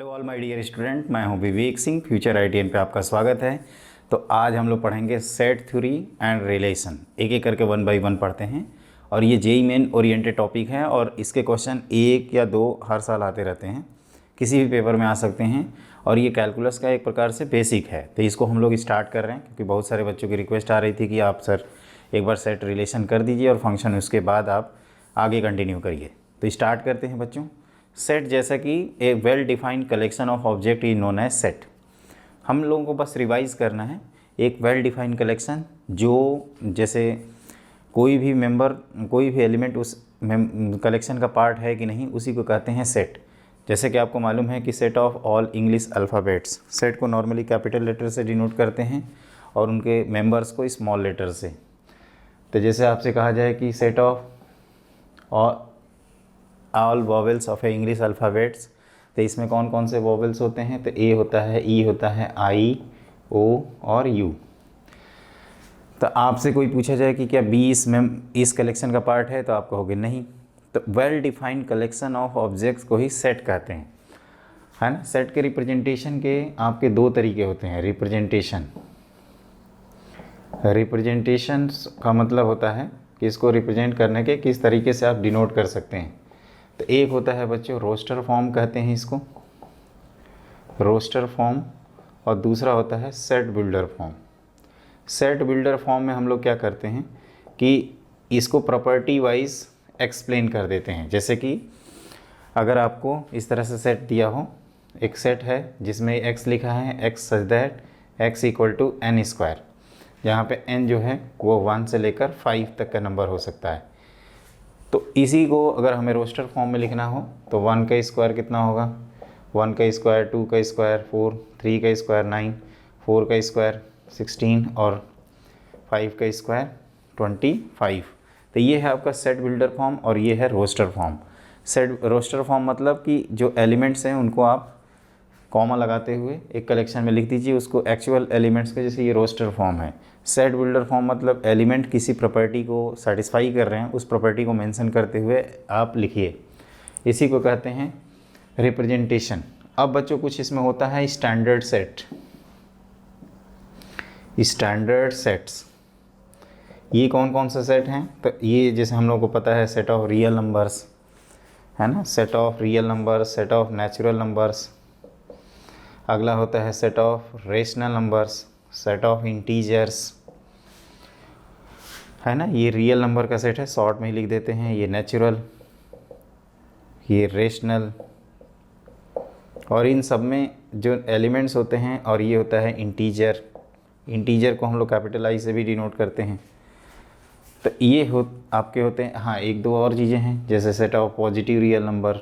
Hello all my dear student, मैं हूं Vivek Singh. Future ITM पे आपका स्वागत है। तो आज हम लोग पढ़ेंगे सेट थ्योरी एंड रिलेशन, एक एक करके 1 बाय 1 पढ़ते हैं। और ये जेई मेन ओरिएंटेड टॉपिक है और इसके क्वेश्चन 1 या 2 हर साल आते रहते हैं, किसी भी पेपर में आ सकते हैं। और ये कैलकुलस का एक प्रकार से बेसिक है, तो इसको हम लोग स्टार्ट कर रहे हैं क्योंकि बहुत सारे बच्चों की रिक्वेस्ट आ रही थी कि आप सर एक बार सेट रिलेशन कर दीजिए और फंक्शन, उसके बाद आप आगे कंटिन्यू करिए। तो स्टार्ट करते हैं बच्चों। सेट जैसा कि a well defined collection of object is known as set. हम लोगों को बस रिवाइज करना है, एक वेल डिफाइंड कलेक्शन जो जैसे कोई भी मेंबर, कोई भी एलिमेंट उस कलेक्शन का पार्ट है कि नहीं, उसी को कहते हैं सेट। जैसे कि आपको मालूम है कि set of all English alphabets, set को नॉर्मली कैपिटल लेटर से डिनोट करते हैं और उनके मेंबर्स को स्मॉल लेटर से। तो जैसे आपसे कहा जाए कि set of all vowels of A English alphabets, तो इसमें कौन कौन से वॉवेल्स होते हैं? तो ए होता है, ई होता है, आई, ओ और यू। तो आपसे कोई पूछा जाए कि क्या बी इस कलेक्शन का पार्ट है, तो आप कहोगे नहीं। तो well defined collection of objects को ही सेट कहते हैं, है ना। सेट के रिप्रेजेंटेशन के आपके 2 तरीके होते हैं। रिप्रेजेंटेशन का मतलब होता है कि इसको रिप्रेजेंट करने के किस तरीके से आप डिनोट कर सकते हैं। तो एक होता है बच्चों रोस्टर फॉर्म कहते हैं इसको, रोस्टर फॉर्म, और दूसरा होता है set builder form. Set builder form में हम लोग क्या करते हैं कि इसको प्रॉपर्टी वाइज एक्सप्लेन कर देते हैं। जैसे कि अगर आपको इस तरह से सेट दिया हो, एक सेट है जिसमें x लिखा है, x such that x equal to n square, जहाँ पे n जो है वो 1 से लेकर 5 तक का नंबर हो सकता है। तो इसी को अगर हमें रोस्टर फॉर्म में लिखना हो तो 1 का स्क्वायर कितना होगा? 1 का स्क्वायर 2 का स्क्वायर 4, 3 का स्क्वायर 9, 4 का स्क्वायर 16 और 5 का स्क्वायर 25। तो ये है आपका सेट बिल्डर फॉर्म और ये है roster form. Set roster form मतलब कि जो एलिमेंट्स हैं उनको आप कॉमा लगाते हुए एक कलेक्शन में लिख दीजिए उसको एक्चुअल एलिमेंट्स के, जैसे ये रोस्टर फॉर्म है। सेट बिल्डर फॉर्म मतलब एलिमेंट किसी प्रॉपर्टी को सेटिस्फाई कर रहे हैं, उस प्रॉपर्टी को मेंशन करते हुए आप लिखिए, इसी को कहते हैं रिप्रेजेंटेशन। अब बच्चों कुछ इसमें होता है स्टैंडर्ड सेट। स्टैंडर्ड सेट्स ये कौन कौन सा सेट हैं? तो ये जैसे हम लोगों को पता है सेट ऑफ रियल नंबर्स, है ना, set of real numbers, set of natural numbers. अगला होता है set of rational numbers, set of integers, है ना। ये रियल नंबर का सेट है, शॉर्ट में ही लिख देते हैं। ये नेचुरल, ये रेशनल, और इन सब में जो एलिमेंट्स होते हैं, और ये होता है इंटीजर। इंटीजर को हम लोग कैपिटल आई से भी डिनोट करते हैं। तो ये आपके होते हैं। हाँ, 1-2 और चीज़ें हैं, जैसे set of positive real number,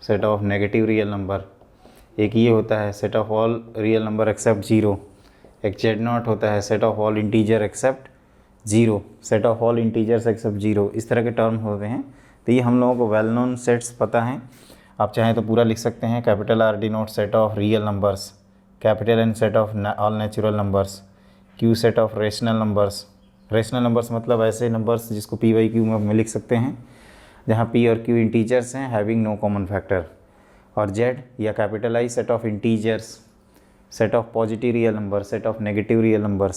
set of negative real number. एक ये होता है set of all real number except 0। एक Z0 होता है set of all integer except 0, set of all integers except 0। इस तरह के टर्म होते हैं। तो ये हम लोगों को वेल नोन सेट्स पता हैं। आप चाहें तो पूरा लिख सकते हैं। Capital R denote set of real numbers, capital N set of all natural numbers, Q set of rational numbers. Rational numbers मतलब ऐसे नंबर्स जिसको P/Q में लिख सकते हैं, जहाँ P और Q इंटीजर्स हैं हैविंग नो कॉमन फैक्टर। और Z या capital I set of integers, set of positive real number, set of negative real numbers,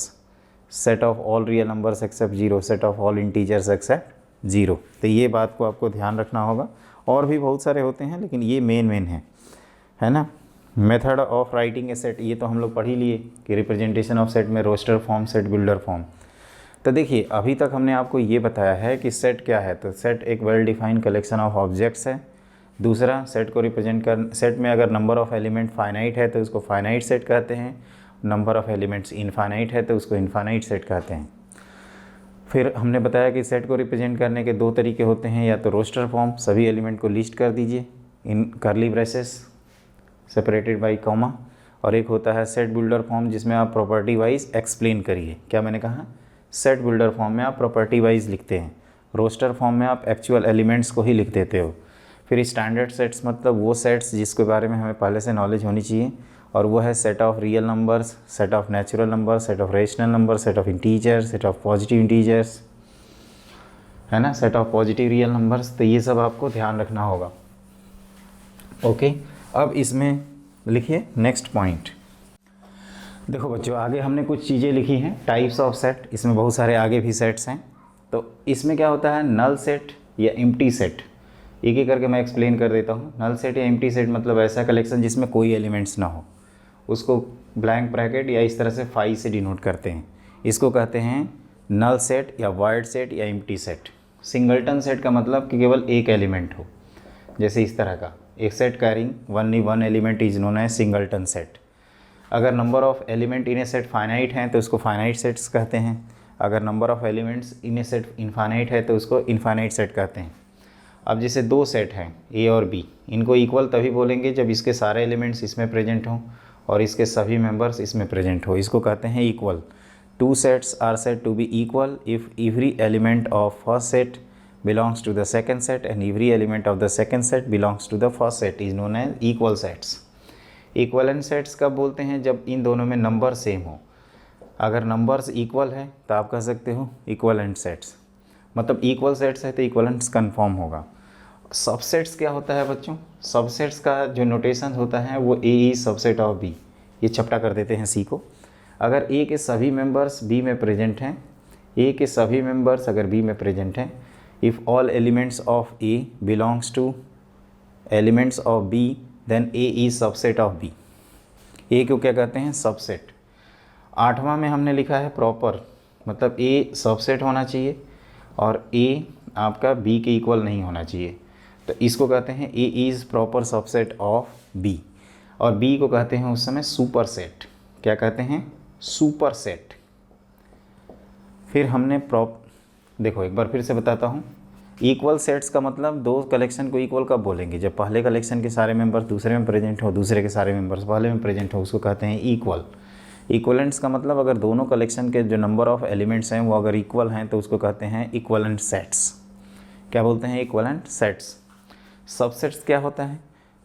set of all real numbers except 0, set of all integers except 0। तो ये बात को आपको ध्यान रखना होगा। और भी बहुत सारे होते हैं लेकिन ये मेन है ना। Method of writing a set, ये तो हम लोग पढ़ ही लिए कि रिप्रेजेंटेशन ऑफ सेट में roster form, set builder form. तो देखिए अभी तक हमने आपको ये बताया है कि सेट क्या है। तो सेट एक well defined collection of objects है। दूसरा, सेट को रिप्रेजेंट कर, सेट में अगर नंबर ऑफ़ एलिमेंट फाइनाइट है तो उसको फाइनाइट सेट कहते हैं, नंबर ऑफ़ एलिमेंट्स इनफाइनाइट है तो उसको इनफाइनाइट सेट कहते हैं। फिर हमने बताया कि सेट को रिप्रेजेंट करने के 2 तरीके होते हैं, या तो रोस्टर फॉर्म, सभी एलिमेंट को लिस्ट कर दीजिए in curly braces separated by comma, और एक होता है सेट बिल्डर फॉर्म जिसमें आप प्रॉपर्टी वाइज एक्सप्लेन करिए। क्या मैंने कहा? सेट बिल्डर फॉर्म में आप प्रॉपर्टी वाइज लिखते हैं, रोस्टर फॉर्म में आप एक्चुअल एलिमेंट्स को ही लिख देते हो। फिर स्टैंडर्ड सेट्स मतलब वो सेट्स जिसके बारे में हमें पहले से नॉलेज होनी चाहिए, और वो है set of real numbers, set of natural number, set of rational number, set of integer, set of positive integers, है ना, set of positive real numbers. तो ये सब आपको ध्यान रखना होगा। ओके, अब इसमें लिखिए नेक्स्ट पॉइंट। देखो बच्चों, आगे हमने कुछ चीज़ें लिखी हैं, टाइप्स ऑफ सेट, इसमें बहुत सारे आगे भी सेट्स हैं। तो इसमें क्या होता है, नल सेट या एम्प्टी सेट, एक एक करके मैं एक्सप्लेन कर देता हूँ। नल सेट या एम्प्टी सेट मतलब ऐसा कलेक्शन जिसमें कोई एलिमेंट्स ना हो, उसको ब्लैंक ब्रैकेट या इस तरह से फाई से डिनोट करते हैं। इसको कहते हैं नल सेट या वाइड सेट या एम्प्टी सेट। सिंगलटन सेट का मतलब कि केवल एक एलिमेंट हो, जैसे इस तरह का एक set carrying one element is known as singleton set. अगर number of element in a set finite हैं तो उसको फाइनाइट सेट्स कहते हैं। अगर number of elements in a set infinite है तो उसको इनफाइनाइट सेट कहते हैं। अब जैसे दो सेट हैं ए और बी, इनको इक्वल तभी बोलेंगे जब इसके सारे एलिमेंट्स इसमें प्रेजेंट हों और इसके सभी मेंबर्स इसमें प्रेजेंट हो, इसको कहते हैं equal. Two sets are said to be equal if every element of first set belongs to the second set and every element of the second set belongs to the first set is known as equal sets। Equivalent sets कब बोलते हैं, जब इन दोनों में number same हो। अगर numbers equal है तो आप कह सकते हो इक्वलेंट सेट्स, मतलब इक्वल सेट्स है तो इक्वलेंट्स कन्फर्म होगा। सबसेट्स क्या होता है बच्चों, सबसेट्स का जो नोटेशन होता है वो ए ई सबसेट ऑफ बी, ये चपटा कर देते हैं सी को। अगर ए के सभी मेंबर्स बी में प्रेजेंट हैं, ए के सभी मेंबर्स अगर बी में प्रेजेंट हैं, if all elements of A belongs to elements of B then A is subset of B। A को क्या कहते हैं, सबसेट। आठवां में हमने लिखा है प्रॉपर, मतलब A सबसेट होना चाहिए और A आपका B के इक्वल नहीं होना चाहिए, तो इसको कहते हैं A is proper subset of B। और B को कहते हैं उस समय सुपर सेट। क्या कहते हैं, सुपर सेट। फिर हमने देखो एक बार फिर से बताता हूँ, इक्वल सेट्स का मतलब दो कलेक्शन को इक्वल कब बोलेंगे, जब पहले कलेक्शन के सारे मेंबर्स दूसरे में प्रेजेंट हो, दूसरे के सारे मेंबर्स पहले में प्रेजेंट हो, उसको कहते हैं इक्वल। इक्वलेंट्स का मतलब अगर दोनों कलेक्शन के जो नंबर ऑफ एलिमेंट्स हैं वो अगर इक्वल हैं तो उसको कहते हैं इक्वलेंट सेट्स। क्या बोलते हैं, इक्वलेंट सेट्स। सबसेट्स क्या होता है,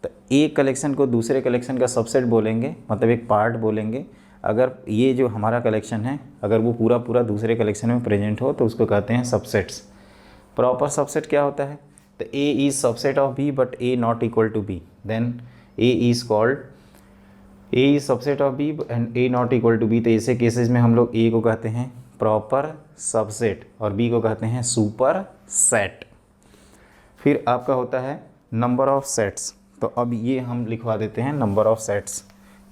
तो एक कलेक्शन को दूसरे कलेक्शन का सबसेट बोलेंगे, मतलब एक पार्ट बोलेंगे। अगर ये जो हमारा कलेक्शन है अगर वो पूरा पूरा दूसरे कलेक्शन में प्रेजेंट हो तो उसको कहते हैं सबसेट्स। प्रॉपर सबसेट क्या होता है, तो A is subset of B but A not equal to B, then A is called A is subset of B and A not equal to B. तो ऐसे केसेस में हम लोग ए को कहते हैं प्रॉपर सबसेट और बी को कहते हैं सुपर सेट। फिर आपका होता है नंबर ऑफ सेट्स, तो अब ये हम लिखवा देते हैं नंबर ऑफ सेट्स,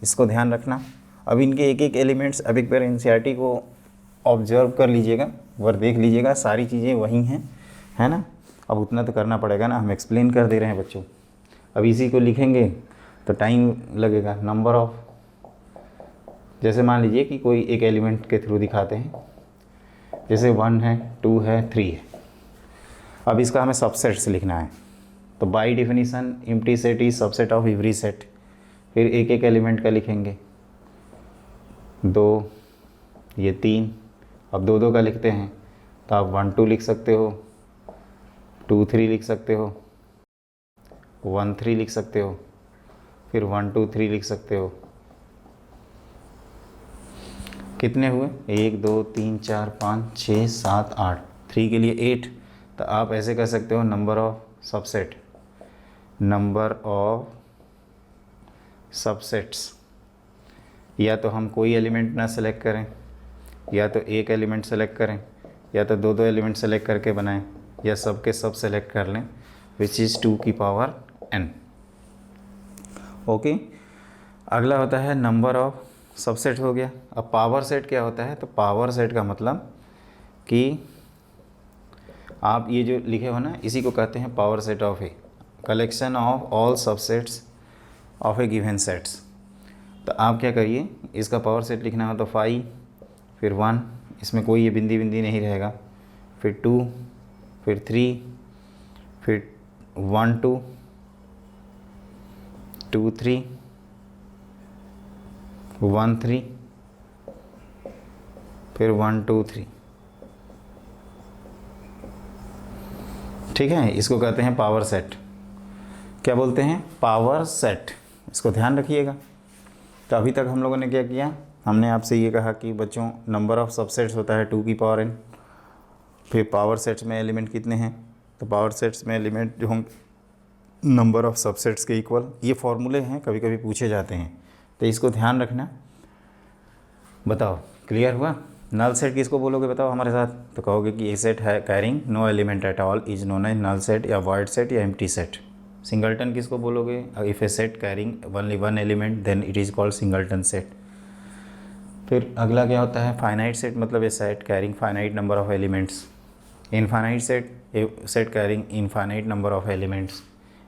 इसको ध्यान रखना। अब इनके एक एक एलिमेंट्स अब एक बार एनसीईआरटी को ऑब्जर्व कर लीजिएगा, वर देख लीजिएगा, सारी चीज़ें वही हैं, है ना। अब उतना तो करना पड़ेगा ना, हम एक्सप्लेन कर दे रहे हैं बच्चों। अब इसी को लिखेंगे तो टाइम लगेगा। नंबर ऑफ, जैसे मान लीजिए कि कोई एक एलिमेंट के थ्रू दिखाते हैं, जैसे 1 है, 2 है, 3 है। अब इसका हमें सबसेट्स लिखना है, तो by definition empty set is subset of every set. फिर एक एक एलिमेंट का लिखेंगे, 2, ये 3, अब 2 का लिखते हैं तो आप 1 2 लिख सकते हो, 2 3 लिख सकते हो, 1 3 लिख सकते हो, फिर 1 2 3 लिख सकते हो। कितने हुए, 1 2 3 4 5 6 7 8, 3 के लिए 8। तो आप ऐसे कह सकते हो number of subset, number of subsets. या तो हम कोई एलिमेंट ना सेलेक्ट करें, या तो एक एलिमेंट सेलेक्ट करें, या तो दो एलिमेंट सेलेक्ट करके बनाएं, या सब के सब सेलेक्ट कर लें, विच इज़ 2 की पावर n। ओके, अगला होता है नंबर ऑफ सबसेट हो गया। अब पावर सेट क्या होता है, तो पावर सेट का मतलब कि आप ये जो लिखे हो ना, इसी को कहते हैं power set of A, collection of all subsets of A given sets. तो आप क्या करिए, इसका पावर सेट लिखना हो तो 5, फिर 1, इसमें कोई ये बिंदी नहीं रहेगा, फिर 2, फिर 3, फिर 1 2 2 3 1 3, फिर 1 2 3। ठीक है, इसको कहते हैं पावर सेट। क्या बोलते हैं, पावर सेट। इसको ध्यान रखिएगा। तो अभी तक हम लोगों ने क्या किया, हमने आपसे ये कहा कि बच्चों नंबर ऑफ़ सबसेट्स होता है 2 की पावर n। फिर पावर सेट्स में एलिमेंट कितने हैं, तो पावर सेट्स में एलिमेंट जो होंगे नंबर ऑफ सबसेट्स के इक्वल। ये फॉर्मूले हैं, कभी कभी पूछे जाते हैं, तो इसको ध्यान रखना। बताओ क्लियर हुआ? नल सेट किसको बोलोगे बताओ हमारे साथ? तो कहोगे कि ए सेट है carrying no element at all is known as null set या वॉइड सेट या एम्प्टी सेट। सिंगलटन किसको बोलोगे? If a set carrying only one element then it is called singleton set. फिर अगला क्या होता है? फाइनाइट सेट, मतलब a set carrying finite number of elements. Infinite set, a set carrying infinite number of elements.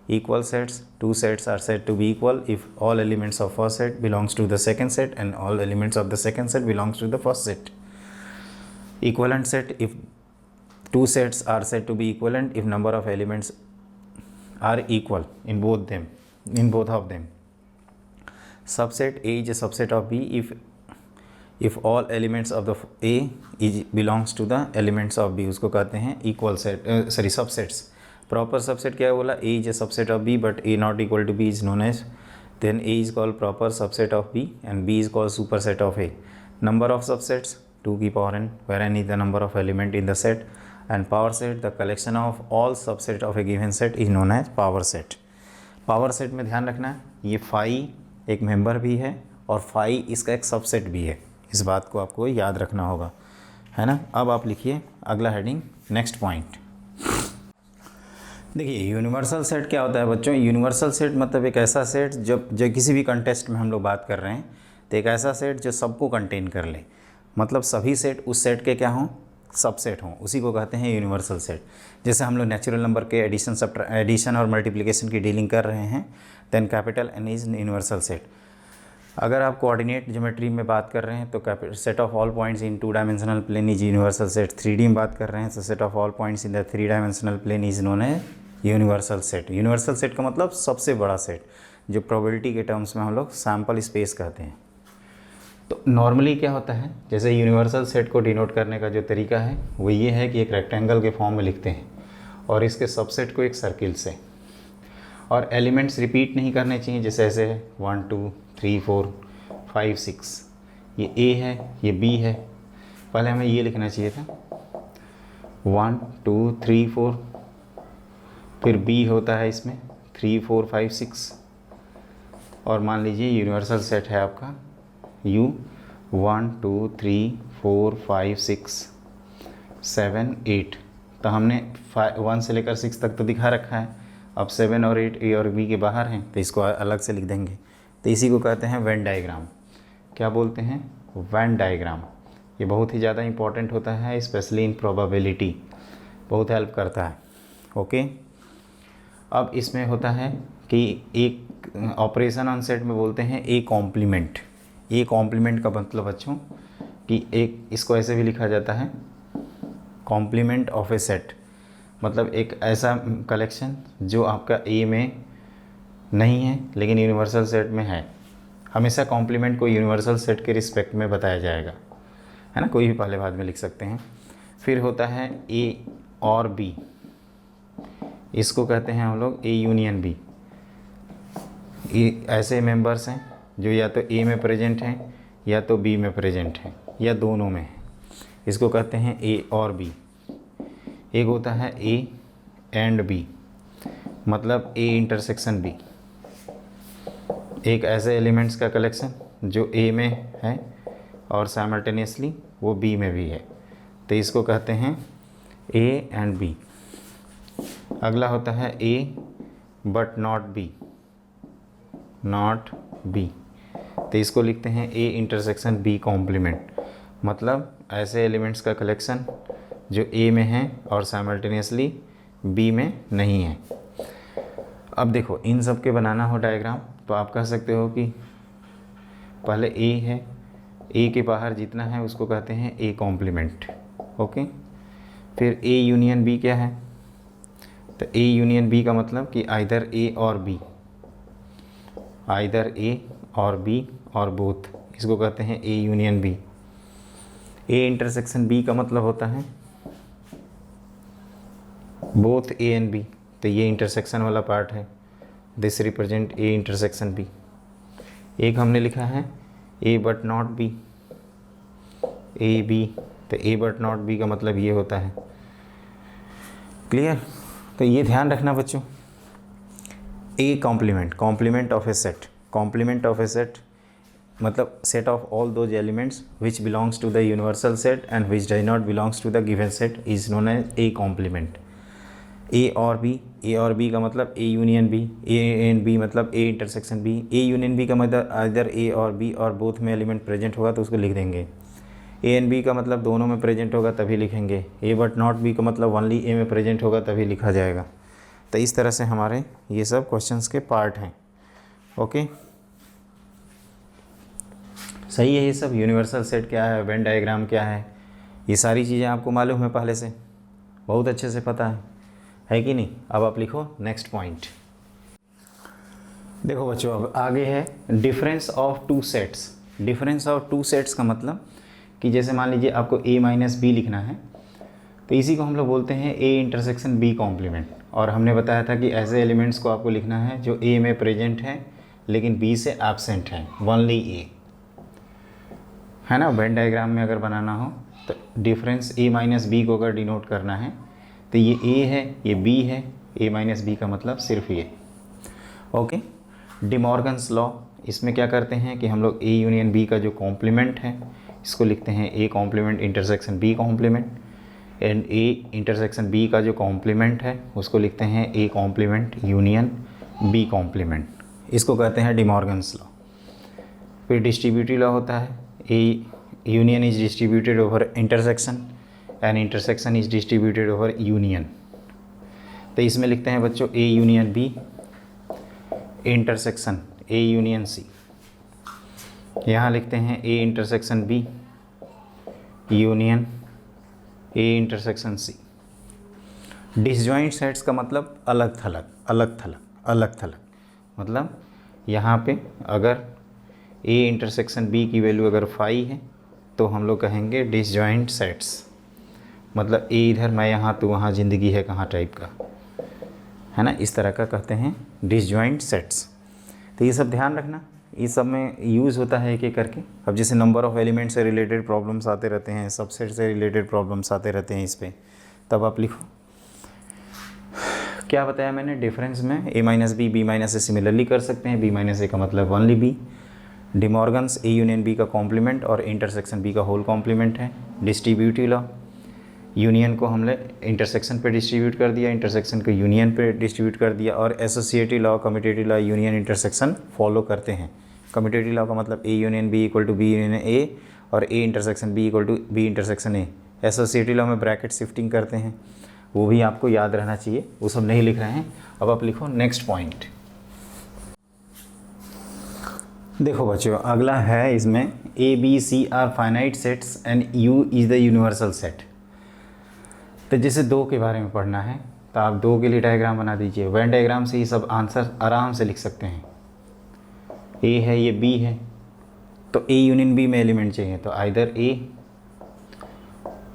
Equal sets, two sets are said to be equal if all elements of first set belongs to the second set and all elements of the second set belongs to the first set. Equivalent set, if two sets are said to be equivalent if number of elements are equal in both of them. Subset A is a subset of B if all elements of the A belongs to the elements of B, उसको कहते हैं equal set, subsets. Proper subset क्या है बोला? A is a subset of B but A not equal to B is known as, then A is called proper subset of B and B is called superset of A. Number of subsets 2 की power n, where n is the number of element in the set, and power set the collection of all subset of a given set is known as power set. Power set में ध्यान रखना ये phi एक member भी है और phi इसका एक सबसेट भी है, इस बात को आपको याद रखना होगा, है ना। अब आप लिखिए अगला हेडिंग, नेक्स्ट पॉइंट। देखिए यूनिवर्सल सेट क्या होता है बच्चों? यूनिवर्सल सेट मतलब एक ऐसा सेट जो किसी भी कंटेस्ट में हम लोग बात कर रहे हैं तो एक ऐसा सेट जो सबको कंटेन कर ले, मतलब सभी सेट उस सेट के क्या हों? सबसेट हों, उसी को कहते हैं यूनिवर्सल सेट। जैसे हम लोग नेचुरल नंबर के एडिशन और मल्टीप्लिकेशन की डीलिंग कर रहे हैं, then capital N is universal set. अगर आप कोऑर्डिनेट ज्योमेट्री में बात कर रहे हैं तो set of all points in 2 dimensional plane is universal set. 3D में बात कर रहे हैं तो set of all points in the 3 dimensional plane is known है यूनिवर्सल सेट। यूनिवर्सल सेट का मतलब सबसे बड़ा सेट, जो प्रोबेबिलिटी के टर्म्स में हम लोग सैम्पल स्पेस कहते हैं। तो नॉर्मली क्या होता है, जैसे यूनिवर्सल सेट को डिनोट करने का जो तरीका है वो ये है कि एक रेक्टेंगल के फॉर्म में लिखते हैं और इसके सबसेट को एक सर्किल से, और एलिमेंट्स रिपीट नहीं करने चाहिए, जैसे ऐसे 1 2 3 4 5 6, ये A है ये B है। पहले हमें ये लिखना चाहिए था 1 2 3 4, फिर B होता है इसमें 3 4 5 6, और मान लीजिए यूनिवर्सल सेट है आपका U 1 2 3 4 5 6 7 8। तो हमने 1 से लेकर 6 तक तो दिखा रखा है, अब 7 और 8 A और B के बाहर हैं तो इसको अलग से लिख देंगे। तो इसी को कहते हैं वेन डायग्राम। क्या बोलते हैं? Venn diagram. ये बहुत ही ज़्यादा इंपॉर्टेंट होता है, स्पेशली इन प्रोबेबिलिटी, बहुत हेल्प करता है। ओके, अब इसमें होता है कि एक ऑपरेशन ऑन सेट में बोलते हैं ए कॉम्प्लीमेंट। ए कॉम्प्लीमेंट का मतलब बच्चों कि एक, इसको ऐसे भी लिखा जाता है कॉम्प्लीमेंट ऑफ ए सेट, मतलब एक ऐसा कलेक्शन जो आपका ए में नहीं है लेकिन यूनिवर्सल सेट में है। हमेशा कॉम्प्लीमेंट को यूनिवर्सल सेट के रिस्पेक्ट में बताया जाएगा, है ना, कोई भी पहले बाद में लिख सकते हैं। फिर होता है ए और बी, इसको कहते हैं हम लोग ए यूनियन बी। ऐसे मेंबर्स हैं जो या तो ए में प्रेजेंट हैं या तो बी में प्रेजेंट हैं या दोनों में हैं, इसको कहते हैं ए और बी। एक होता है ए एंड बी, मतलब ए इंटरसेक्शन बी, एक ऐसे एलिमेंट्स का कलेक्शन जो ए में है और साइमल्टेनियसली वो बी में भी है, तो इसको कहते हैं ए एंड बी। अगला होता है A but not B, not B, तो इसको लिखते हैं ए इंटरसेक्शन बी कॉम्प्लीमेंट, मतलब ऐसे एलिमेंट्स का कलेक्शन जो ए में है और साइमल्टेनियसली बी में नहीं है। अब देखो इन सब के बनाना हो डायग्राम तो आप कह सकते हो कि पहले ए है, ए के बाहर जितना है उसको कहते हैं ए कॉम्प्लीमेंट। ओके, फिर ए यूनियन बी क्या है? तो ए यूनियन बी का मतलब कि आइदर ए और बी, आइदर ए और बी और बोथ, इसको कहते हैं A union B. A intersection B का मतलब होता है बोथ ए एंड बी, तो ये इंटरसेक्शन वाला पार्ट है, this represent A intersection B. एक हमने लिखा है A but not B, A B, तो ए बट नॉट बी का मतलब ये होता है। क्लियर? तो ये ध्यान रखना बच्चों, A complement of a set, complement of a set मतलब set of all those elements which belongs to the universal set and which does not belongs to the given set is known as a complement. A और B का मतलब A union B, A and B मतलब A intersection B. A union B का मतलब इधर ए और B और both में एलिमेंट प्रेजेंट होगा तो उसको लिख देंगे। ए एंड बी का मतलब दोनों में प्रेजेंट होगा तभी लिखेंगे। ए बट नॉट बी का मतलब ओनली ए में प्रेजेंट होगा तभी लिखा जाएगा। तो इस तरह से हमारे ये सब क्वेश्चंस के पार्ट हैं। ओके, सही है। ये सब यूनिवर्सल सेट क्या है, वेन डायग्राम क्या है, ये सारी चीज़ें आपको मालूम है पहले से, बहुत अच्छे से पता है कि नहीं। अब आप लिखो नेक्स्ट पॉइंट। देखो बच्चों, अब आगे है difference of two sets. Difference of two sets का मतलब कि जैसे मान लीजिए आपको a माइनस बी लिखना है, तो इसी को हम लोग बोलते हैं a इंटरसेक्शन b कॉम्प्लीमेंट। और हमने बताया था कि ऐसे एलिमेंट्स को आपको लिखना है जो a में प्रेजेंट है लेकिन b से एब्सेंट है, ओनली a, है ना। वेन डायग्राम में अगर बनाना हो तो डिफरेंस a माइनस बी को अगर डिनोट करना है तो ये a है, ये b है, a माइनस बी का मतलब सिर्फ ये। ओके, डिमॉर्गन्स लॉ, इसमें क्या करते हैं कि हम लोग a यूनियन b का जो कॉम्प्लीमेंट है इसको लिखते हैं a complement intersection b complement, and a intersection b का जो कॉम्प्लीमेंट है उसको लिखते हैं a complement union b complement. इसको कहते हैं डिमॉर्गन्स लॉ। फिर डिस्ट्रीब्यूटिव लॉ होता है a union is distributed over intersection and intersection is distributed over union. तो इसमें लिखते हैं बच्चों a union b intersection a union c। यहाँ लिखते हैं a intersection b union a intersection c। Disjoint sets का मतलब अलग थलग मतलब यहाँ पे अगर a इंटरसेक्शन b की वैल्यू अगर 5 है तो हम लोग कहेंगे डिसजॉइंट सेट्स, मतलब a इधर मैं यहाँ तो वहाँ ज़िंदगी है कहाँ टाइप का, है ना, इस तरह का कहते हैं डिसजॉइंट सेट्स। तो ये सब ध्यान रखना, इस सब में यूज़ होता है एक एक करके। अब जैसे नंबर ऑफ़ एलिमेंट से रिलेटेड प्रॉब्लम्स आते रहते हैं, सबसेट से रिलेटेड प्रॉब्लम्स आते रहते हैं इस पर, तब आप लिखो। क्या बताया मैंने, डिफरेंस में a minus B B minus A similarly कर सकते हैं, b माइनस ए का मतलब only b। De Morgan's a union b का कॉम्प्लीमेंट और इंटरसेक्शन b का होल कॉम्प्लीमेंट है। डिस्ट्रीब्यूटिव लॉ, यूनियन को हमने इंटरसेक्शन पे डिस्ट्रीब्यूट कर दिया, इंटरसेक्शन को यूनियन पे डिस्ट्रीब्यूट कर दिया। और associative law, commutative law, union intersection follow करते हैं। कम्यूटेटिव लॉ का मतलब a union b equal to b union a और a intersection b equal to b intersection a। Associative law में ब्रैकेट शिफ्टिंग करते हैं, वो भी आपको याद रहना चाहिए, वो सब नहीं लिख रहे हैं। अब आप लिखो नेक्स्ट पॉइंट। देखो बच्चों, अगला है इसमें a b c are finite sets and u is the universal set. तो जैसे दो के बारे में पढ़ना है तो आप दो के लिए डायग्राम बना दीजिए। वेन डायग्राम से ये सब आंसर आराम से लिख सकते हैं। ए है, ये बी है, तो ए यूनियन बी में एलिमेंट चाहिए तो आइदर ए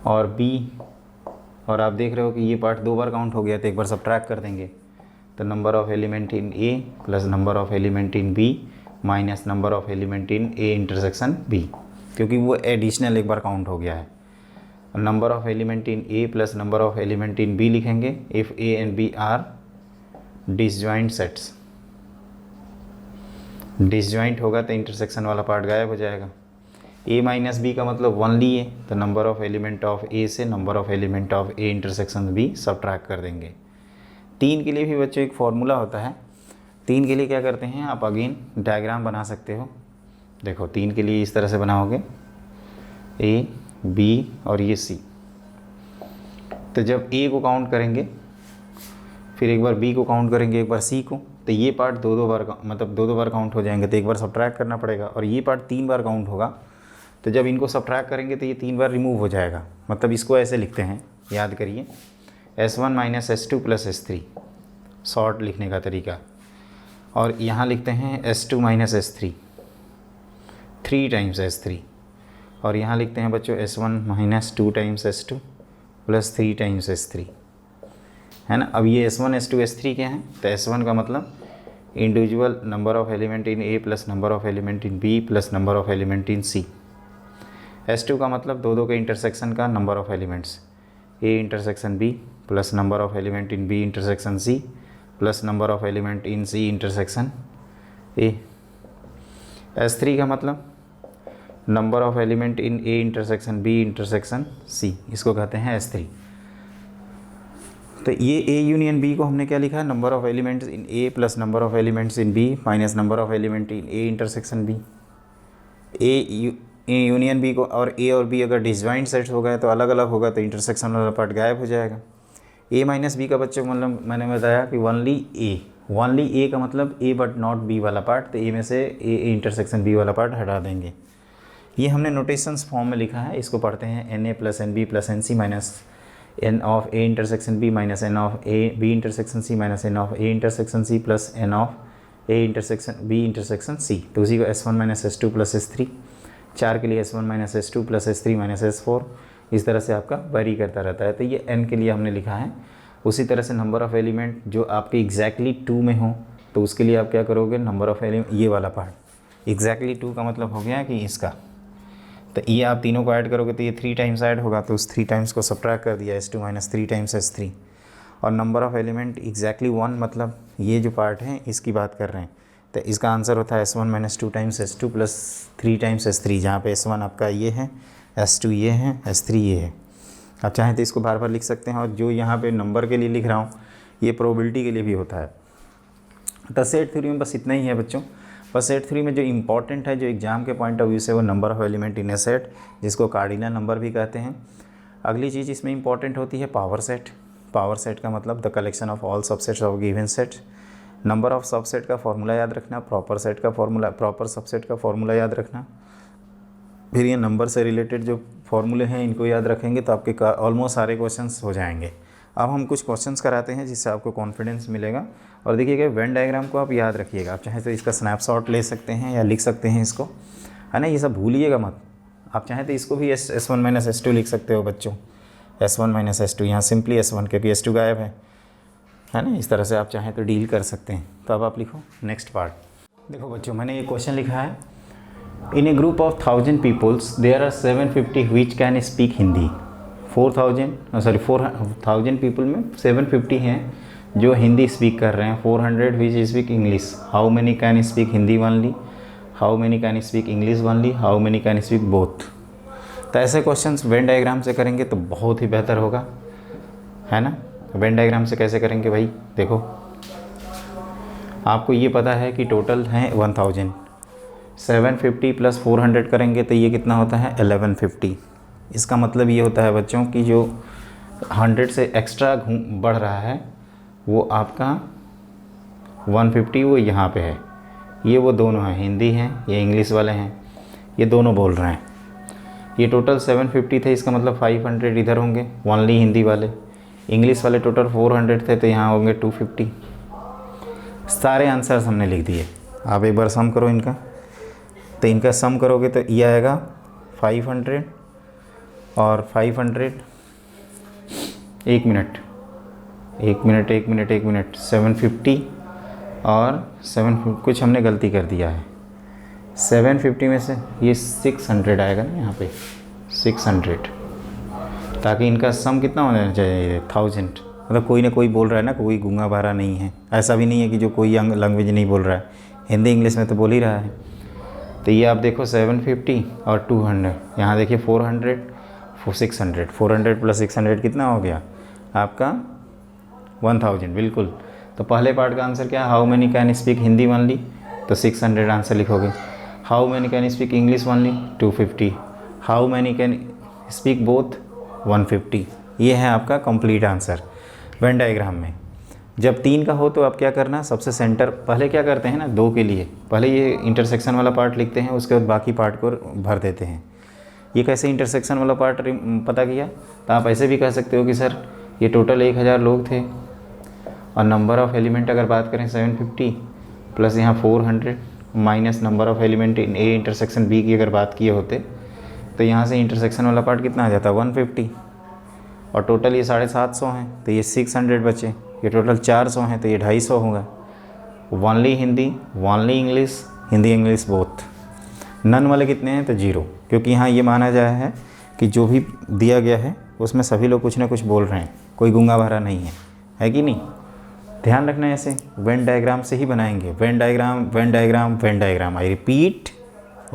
और बी। और आप देख रहे हो कि ये पार्ट 2 बार काउंट हो गया तो एक बार सब्ट्रैक्ट कर देंगे, तो number of element in A plus number of element in B minus number of element in A intersection B, क्योंकि वो एडिशनल एक बार काउंट हो गया है। Number of element in A plus number of element in B लिखेंगे if A and B are disjoint sets. Disjoint होगा तो इंटरसेक्शन वाला पार्ट गायब हो जाएगा। a माइनस बी का मतलब ओनली ए, तो number of element of A से number of element of A intersection B subtract कर देंगे। 3 के लिए भी बच्चों एक फार्मूला होता है। 3 के लिए क्या करते हैं, आप अगेन डायग्राम बना सकते हो। देखो 3 के लिए इस तरह से बनाओगे, ए बी और ये सी। तो जब ए को काउंट करेंगे, फिर एक बार बी को काउंट करेंगे, एक बार सी को, तो ये पार्ट दो दो बार काउंट हो जाएंगे, तो एक बार सब्ट्रैक्ट करना पड़ेगा। और ये पार्ट 3 बार काउंट होगा, तो जब इनको सब्ट्रैक्ट करेंगे तो ये 3 बार रिमूव हो जाएगा। मतलब इसको ऐसे लिखते हैं, याद करिए, S1 minus S2 plus S3, short लिखने का तरीका। और यहाँ लिखते हैं S2 minus S3, 3 times S3। और यहाँ लिखते हैं बच्चों S1 minus 2 times S2 plus 3 times S3, है ना। अब ये S1 S2 S3 क्या है, तो S1 का मतलब individual number of element in A plus number of element in B plus number of element in C। S2 का मतलब दो के इंटरसेक्शन का number of elements, A intersection B plus number of element in B intersection C plus number of element in C intersection A. S3 का मतलब number of element in A intersection B intersection C, इसको कहते हैं S3। तो ये ए union B को हमने क्या लिखा है, number of elements in A plus number of elements in B minus number of element in A intersection B. A union B को और ए और बी अगर डिसजॉइंट सेट्स हो गए तो अलग अलग होगा, तो इंटरसेक्शन वाला पार्ट गायब हो जाएगा। ए माइनस बी का बच्चों को मतलब मैंने बताया कि ओनली ए का मतलब ए बट नॉट बी वाला पार्ट, तो ए में से ए इंटरसेक्शन बी वाला पार्ट हटा देंगे। ये हमने नोटेशंस फॉर्म में लिखा है, इसको पढ़ते हैं n A plus n B plus n C minus n of A intersection B minus n of A B intersection C minus n of A intersection C plus n of A intersection B intersection C. तो उसी को S1 minus S2 plus S3, 4 के लिए S1 minus S2 plus S3 minus S4, इस तरह से आपका very करता रहता है। तो ये n के लिए हमने लिखा है। उसी तरह से नंबर ऑफ़ एलिमेंट जो आपके एग्जैक्टली 2 में हो तो उसके लिए आप क्या करोगे, नंबर ऑफ़ एलिमेंट ये वाला पार्ट एग्जैक्टली 2 का मतलब हो गया कि इसका, तो ये आप तीनों को ऐड करोगे तो ये 3 टाइम्स ऐड होगा, तो उस 3 टाइम्स को सब्ट्रैक्ट कर दिया S2 माइनस 3 टाइम्स S3। और नंबर ऑफ़ एलिमेंट एग्जैक्टली 1 मतलब ये जो पार्ट है इसकी बात कर रहे हैं, तो इसका आंसर होता है S1 minus 2 times S2 plus 3 times S3, जहाँ पे S1 आपका ये है, S2 ये है, S3 ये है। आप चाहें तो इसको बार बार लिख सकते हैं, और जो यहाँ पे नंबर के लिए लिख रहा हूँ ये प्रोबेबिलिटी के लिए भी होता है। तो सेट थ्योरी में बस इतना ही है बच्चों। बस सेट थ्योरी में जो इंपॉर्टेंट है, जो एग्जाम के पॉइंट ऑफ व्यू से, वो number of element in a set, जिसको कार्डिनल नंबर भी कहते हैं। अगली चीज़ इसमें इंपॉर्टेंट होती है पावर सेट। पावर सेट का मतलब the collection of all subsets of given set. Number of subset का फॉर्मूला याद रखना, प्रॉपर सबसेट का फॉर्मूला याद रखना। फिर ये नंबर से रिलेटेड जो फॉर्मूले हैं इनको याद रखेंगे तो आपके ऑलमोस्ट सारे क्वेश्चंस हो जाएंगे। अब हम कुछ क्वेश्चंस कराते हैं जिससे आपको कॉन्फिडेंस मिलेगा। और देखिएगा वेन डायग्राम को आप याद रखिएगा, आप चाहें तो इसका स्नैपशॉट ले सकते हैं या लिख सकते हैं इसको, है ना, ये सब भूलिएगा मत। आप चाहें तो इसको भी S1 माइनस S2 लिख सकते हो बच्चों, S1 माइनस S2, यहाँ सिंपली S1 क्योंकि S2 गायब है ना, इस तरह से आप चाहें तो डील कर सकते हैं। तो अब आप लिखो नेक्स्ट पार्ट। देखो बच्चों मैंने ये क्वेश्चन लिखा है, in a group of 1000 peoples there are 750 which can speak Hindi. 4000 people में 750 हैं जो हिंदी स्पीक कर रहे हैं, 400 which speak English. How many can speak Hindi only, how many can speak English only, how many can speak both. तो ऐसे questions Venn diagram से करेंगे तो बहुत ही बेहतर होगा, है ना। वेन डायग्राम से कैसे करेंगे भाई, देखो आपको ये पता है कि टोटल हैं 1000, 750 प्लस 400 करेंगे तो ये कितना होता है 1150। इसका मतलब ये होता है बच्चों कि जो 100 से एक्स्ट्रा बढ़ रहा है वो आपका 150 वो यहाँ पे है, ये वो दोनों हैं, हिंदी हैं ये इंग्लिश वाले हैं, ये दोनों बोल रहे हैं। ये टोटल 750 थे, इसका मतलब 500 इधर होंगे ओनली हिंदी वाले, इंग्लिश वाले टोटल 400 थे तो यहाँ होंगे 250। सारे आंसर्स हमने लिख दिए। आप एक बार सम करो इनका, तो इनका सम करोगे तो ये आएगा 500 और 500, एक मिनट 750 और 750, कुछ हमने गलती कर दिया है। 750 में से ये 600 आएगा ना यहाँ पे 600, ताकि इनका सम कितना होना चाहिए 1000। मतलब कोई ना कोई बोल रहा है ना, कोई गूंगा बहरा नहीं है, ऐसा भी नहीं है कि जो कोई लैंग्वेज नहीं बोल रहा है, हिंदी इंग्लिश में तो बोल ही रहा है। तो ये आप देखो 750 और 200, यहाँ देखिए 400 600, 400 प्लस 600 कितना हो गया आपका 1000 बिल्कुल। तो पहले पार्ट का आंसर क्या है, how many can speak Hindi only, तो 600 आंसर लिखोगे। How many can speak English only 250, how many can speak both 150। ये है आपका कंप्लीट आंसर वेन डायग्राम में। जब 3 का हो तो आप क्या करना, सबसे सेंटर पहले क्या करते हैं ना, 2 के लिए पहले ये इंटरसेक्शन वाला पार्ट लिखते हैं, उसके बाद बाकी पार्ट को भर देते हैं। ये कैसे इंटरसेक्शन वाला पार्ट पता किया, तो आप ऐसे भी कह सकते हो कि सर ये टोटल 1000 लोग थे और नंबर ऑफ़ एलिमेंट अगर बात करें 750 प्लस यहाँ 400 minus number of element in A intersection B की अगर बात किए होते तो यहाँ से इंटरसेक्शन वाला पार्ट कितना आ जाता 150, और टोटल ये 750 हैं तो ये 600 बचे, ये टोटल 400 हैं तो ये 250 होगा। Only Hindi, only English, Hindi English both. None वाले कितने हैं तो 0, क्योंकि यहाँ ये माना जाया है कि जो भी दिया गया है उसमें सभी लोग कुछ ना कुछ बोल रहे हैं, कोई गूंगा बहरा नहीं है कि नहीं। ध्यान रखना है, ऐसे वेन डायग्राम से ही बनाएंगे, Venn diagram Venn diagram Venn diagram, I repeat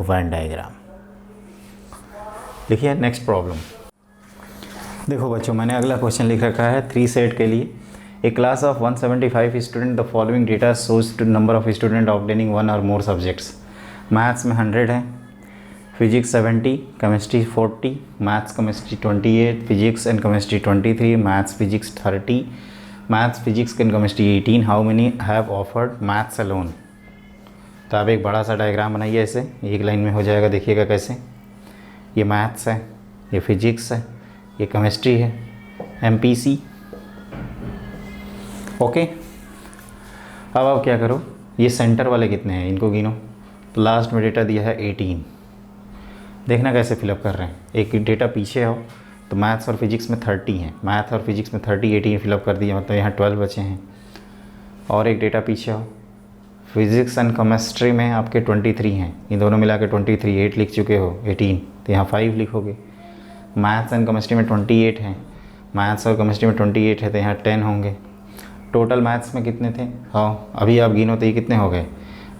Venn diagram. लिखिए नेक्स्ट प्रॉब्लम। देखो बच्चों, मैंने अगला क्वेश्चन लिख रखा है 3 सेट के लिए। A class of 175 student, the following data shows to number of student obtaining 1 और मोर सब्जेक्ट्स। मैथ्स में 100 है, physics 70, chemistry 40, maths chemistry 28, physics and chemistry 23, maths physics 30, maths physics and chemistry 18। How many have offered maths alone. तो आप एक बड़ा सा diagram बनाइए, ऐसे एक लाइन में हो जाएगा। देखिएगा कैसे, ये मैथ्स है, ये फिजिक्स है, ये केमिस्ट्री है, एमपीसी। ओके, अब आप क्या करो, ये सेंटर वाले कितने हैं इनको गिनो। तो लास्ट में डेटा दिया है 18। देखना कैसे फिलअप कर रहे हैं। एक डेटा पीछे आओ, तो मैथ्स और फिजिक्स में 30 हैं, मैथ और फिजिक्स में 30 18 फिलअप कर दिया, मतलब यहाँ 12 बचे हैं। और एक डेटा पीछे आओ, फिजिक्स एंड केमिस्ट्री में आपके 23 हैं, इन दोनों मिला के 23, 8 लिख चुके हो, 18, तो यहाँ 5 लिखोगे। मैथ्स एंड केमिस्ट्री में 28 हैं, मैथ्स और केमिस्ट्री में 28 है, तो यहाँ 10 होंगे। टोटल मैथ्स में कितने थे, हाँ अभी आप गिनो तो ये कितने हो गए,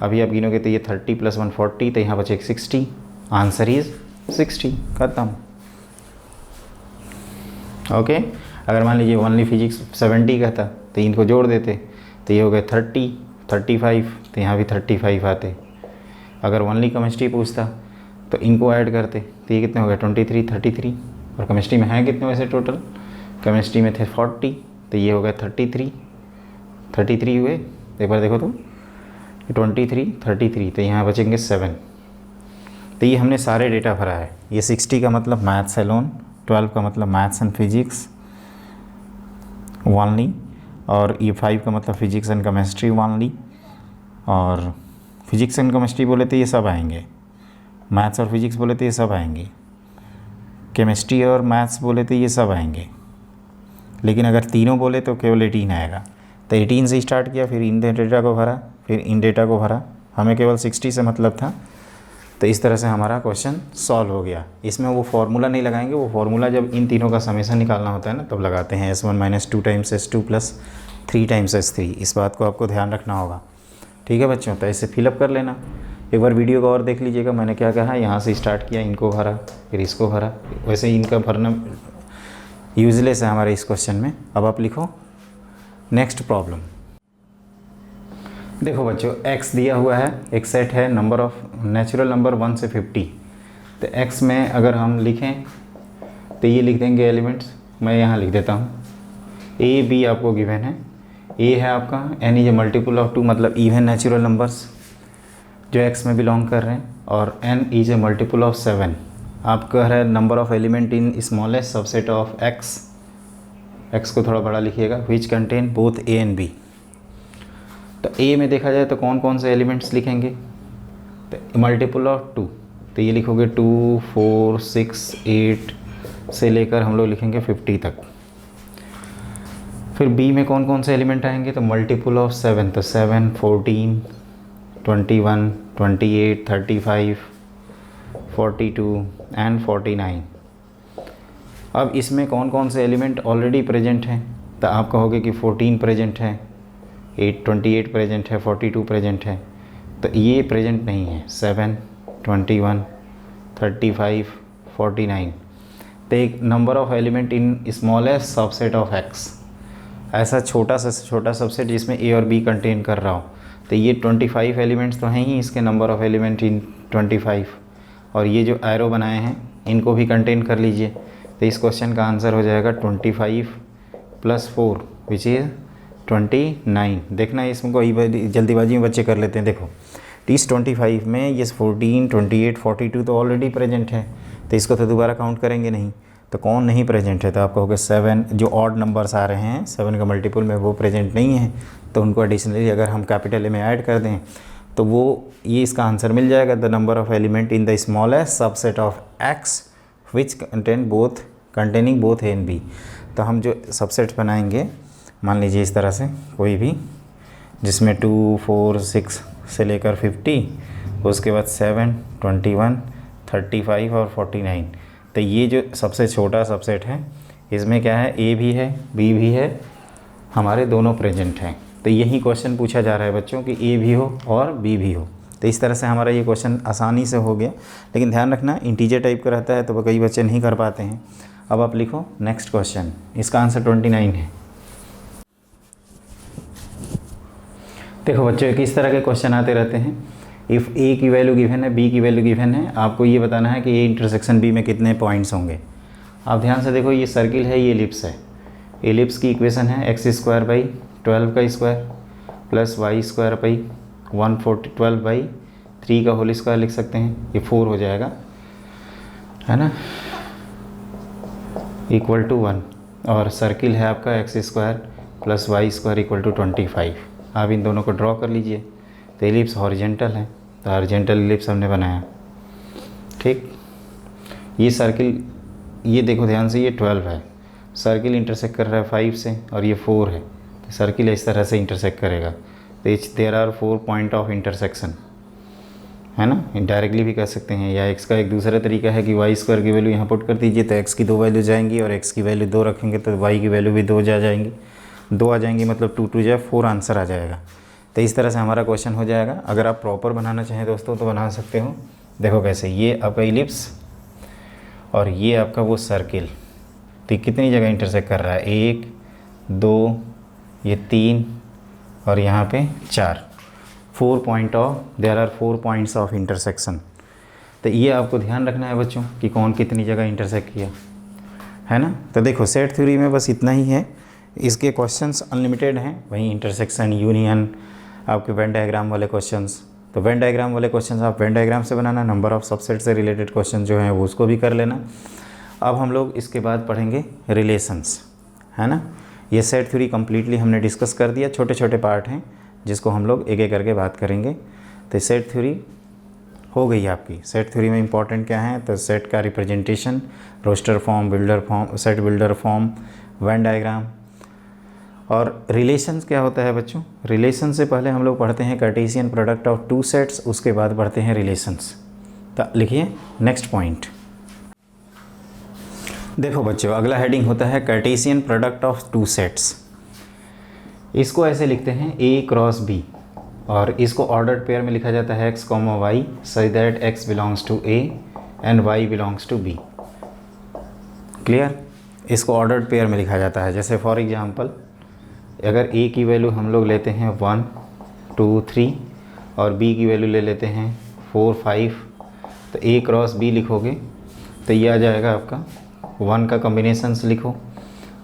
अभी आप गिनोगे तो ये 30 + 1 40, तो यहाँ बचे 60। आंसर इज 60, खत्म। ओके, अगर मान लीजिए ओनली फिजिक्स 70 का था तो इनको जोड़ देते, तो ये हो गए 30, 35, तो यहाँ भी 35 आते। अगर ओनली केमिस्ट्री पूछता तो इनको ऐड करते, तो ये कितने हो गए 23, 33। और केमिस्ट्री में हैं कितने वैसे टोटल, केमिस्ट्री में थे 40, तो ये हो गए 33 हुए। एक बार देखो तो 23, 33, तो यहाँ बचेंगे 7। तो ये हमने सारे डेटा भरा है। ये 60 का मतलब मैथ्स एलोन, 12 का मतलब मैथ्स एंड फिजिक्स ओनली, और ये 5 का मतलब फिजिक्स एंड केमिस्ट्री ओनली। और फिजिक्स एंड केमिस्ट्री बोले तो ये सब आएंगे, मैथ्स और फिजिक्स बोले तो ये सब आएंगे, केमिस्ट्री और मैथ्स बोले तो ये सब आएंगे। लेकिन अगर तीनों बोले तो केवल 18 आएगा। तो 18 से स्टार्ट किया, फिर इन डेटा को भरा, फिर इन डेटा को भरा, हमें केवल 60 से मतलब था। तो इस तरह से हमारा क्वेश्चन सॉल्व हो गया। इसमें वो फार्मूला नहीं लगाएंगे, वो फार्मूला जब इन तीनों का समेशन निकालना होता है ना तब लगाते हैं, S1 - 2 × S2 + 3 × S3। इस बात को आपको ध्यान रखना होगा, ठीक है बच्चों। तो ऐसे फिलअप कर लेना। एक बार वीडियो को और देख लीजिएगा, मैंने क्या कहा, यहाँ से स्टार्ट किया, इनको भरा, फिर इसको भरा। वैसे इनका भरना यूजलेस है हमारे इस क्वेश्चन में। अब आप लिखो नेक्स्ट प्रॉब्लम। देखो बच्चों, x दिया हुआ है, एक सेट है नंबर ऑफ नेचुरल नंबर 1 से 50। तो x में अगर हम लिखें तो ये लिख देंगे एलिमेंट्स, मैं यहाँ लिख देता हूँ। a b आपको गिवन है, a है आपका n is a multiple of 2, मतलब इवन नेचुरल नंबर्स जो x में बिलोंग कर रहे हैं, और n is a multiple of 7। आप कह रहे हैं number of element in smallest subset of x को थोड़ा बड़ा लिखिएगा, which contain both a and b। तो a में देखा जाए तो कौन कौन से एलिमेंट्स लिखेंगे, तो मल्टीपल ऑफ 2, तो ये लिखोगे 2, 4, 6, 8 से लेकर हम लोग लिखेंगे 50 तक। फिर b में कौन कौन से एलिमेंट आएंगे, तो मल्टीपल ऑफ 7, तो 7, 14, 21, 28, 35, 42 एंड 49। अब इसमें कौन कौन से एलिमेंट ऑलरेडी प्रेजेंट हैं, तो आप कहोगे कि 14 प्रेजेंट है, 28 प्रेजेंट है, 42 प्रेजेंट है। तो ये प्रेजेंट नहीं है, 7, 21, 35, 49। तो एक number of element in smallest subset of x, ऐसा छोटा से छोटा सबसेट जिसमें a और b कंटेन कर रहा हो। तो ये 25 एलिमेंट्स तो हैं ही, इसके नंबर ऑफ एलिमेंट इन 25, और ये जो एरो बनाए हैं इनको भी कंटेन कर लीजिए। तो इस क्वेश्चन का आंसर हो जाएगा 25 + 4 विच इज़ 29। देखना इसमें कोई जल्दीबाजी में बच्चे कर लेते हैं। देखो इस 25 में ये 14, 28, 42 तो ऑलरेडी प्रेजेंट है, तो इसको तो दोबारा काउंट करेंगे नहीं। तो कौन नहीं प्रेजेंट है, तो आप कहोगे 7, जो ऑड नंबर्स आ रहे हैं 7 का मल्टीपल में वो प्रेजेंट नहीं है, तो उनको एडिशनली अगर हम कैपिटल ए में ऐड कर दें तो वो ये इसका आंसर मिल जाएगा। The number of element in the smallest subset of x which containing both a and b। तो हम जो सबसेट बनाएंगे, मान लीजिए इस तरह से कोई भी, जिसमें 2, 4, 6 से लेकर 50, उसके बाद 7, 21, 35 और 49। तो ये जो सबसे छोटा सबसेट है इसमें क्या है, a भी है b भी है, हमारे दोनों प्रेजेंट हैं। तो यही क्वेश्चन पूछा जा रहा है बच्चों कि ए भी हो और बी भी हो। तो इस तरह से हमारा ये क्वेश्चन आसानी से हो गया, लेकिन ध्यान रखना इंटीजर टाइप का रहता है तो कई बच्चे नहीं कर पाते हैं। अब आप लिखो नेक्स्ट क्वेश्चन, इसका आंसर 29 है। देखो बच्चों, किस तरह के क्वेश्चन आते रहते हैं। इफ़ ए की वैल्यू गिवन है, बी की वैल्यू गिवन है, आपको ये बताना है कि ए इंटरसेक्शन बी में कितने पॉइंट्स होंगे। आप ध्यान से देखो, ये सर्किल है, ये एलिप्स है। एलिप्स की इक्वेशन है x² का स्क्वायर प्लस y² 112/3 का होल स्क्वायर लिख सकते हैं, ये 4 हो जाएगा, है ना, इक्वल टू 1। और सर्किल है आपका x² plus y² equal to 25। आप इन दोनों को ड्रॉ कर लीजिए। तो एलिप्स हॉरिजेंटल है, तो हॉरिजेंटल एलिप्स हमने बनाया, ठीक। ये सर्किल, ये देखो ध्यान से, ये 12 है, सर्किल इंटरसेक्ट कर रहा है 5 से, और ये 4 है, तो सर्किल इस तरह से इंटरसेक्ट करेगा। तो there are 4 point of intersection, है ना। डायरेक्टली भी कह सकते हैं, या x का एक दूसरा तरीका है कि y² की वैल्यू यहाँ पुट कर दीजिए, तो x की 2 वैल्यू जाएंगी, और x की वैल्यू 2 रखेंगे तो y की वैल्यू भी 2 आ जाएंगी, मतलब 2 2 जाए 4 आंसर आ जाएगा। तो इस तरह से हमारा क्वेश्चन हो जाएगा। अगर आप प्रॉपर बनाना चाहें दोस्तों तो बना सकते हो। देखो कैसे, ये आपका इलिप्स और ये आपका वो सर्किल, तो कितनी जगह इंटरसेक्ट कर रहा है, 1 2 ये 3 और यहाँ पे 4, 4 point of, there are 4 points of intersection. तो ये आपको ध्यान रखना है बच्चों कि कौन कितनी जगह इंटरसेक्ट किया, है ना। तो देखो सेट थ्योरी में बस इतना ही है, इसके क्वेश्चंस अनलिमिटेड हैं। वहीं इंटरसेक्शन, यूनियन, आपके वेन डायग्राम वाले क्वेश्चंस, तो वेन डायग्राम वाले क्वेश्चंस आप वेन डायग्राम से बनाना, नंबर ऑफ सबसेट से रिलेटेड क्वेश्चन जो हैं वो उसको भी कर लेना। अब हम लोग इसके बाद पढ़ेंगे रिलेशंस, है ना। ये सेट थ्योरी कम्प्लीटली हमने डिस्कस कर दिया, छोटे छोटे पार्ट हैं जिसको हम लोग एक एक करके बात करेंगे। तो सेट थ्योरी हो गई आपकी। सेट थ्योरी में इंपॉर्टेंट क्या है, तो सेट का representation, roster form, builder form, set builder form, Venn diagram. और रिलेशंस क्या होता है बच्चों, रिलेशन से पहले हम लोग पढ़ते हैं कार्टेशियन प्रोडक्ट ऑफ 2 सेट्स, उसके बाद पढ़ते हैं रिलेशंस। तो लिखिए नेक्स्ट पॉइंट। देखो बच्चों, अगला हेडिंग होता है कार्टेशियन प्रोडक्ट ऑफ 2 सेट्स। इसको ऐसे लिखते हैं A क्रॉस B, और इसको ऑर्डर्ड पेयर में लिखा जाता है x, y, such that x belongs to A and y belongs to B। Clear, इसको ऑर्डर्ड पेयर में लिखा जाता है। जैसे फॉर एग्जांपल, अगर A की वैल्यू हम लोग लेते हैं 1 2 3 और B की वैल्यू ले लेते हैं 4 5, तो A क्रॉस B लिखोगे तो ये आ जाएगा आपका 1 का कॉम्बिनेशंस लिखो,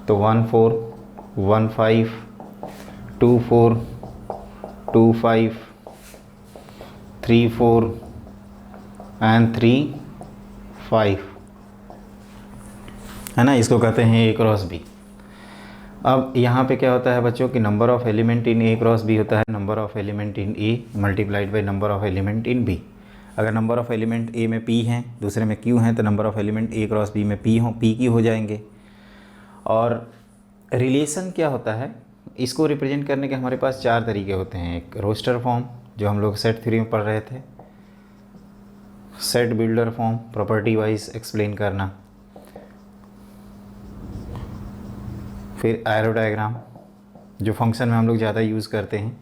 तो 1 4 1 5 2 4 2 5 3 4 एंड 3 5, है ना। इसको कहते हैं A क्रॉस B। अब यहाँ पे क्या होता है बच्चों कि number of element in A cross B होता है number of element in A multiplied by number of element in B। अगर नंबर ऑफ़ एलिमेंट A में P हैं, दूसरे में Q हैं, तो number of element A cross B में P की हो जाएंगे। और रिलेशन क्या होता है, इसको रिप्रेजेंट करने के हमारे पास 4 तरीके होते हैं। एक रोस्टर फॉर्म, जो हम लोग सेट थ्योरी में पढ़ रहे थे, set builder form, property wise explain करना, फिर एरो डायग्राम जो फंक्शन में हम लोग ज़्यादा यूज़ करते हैं,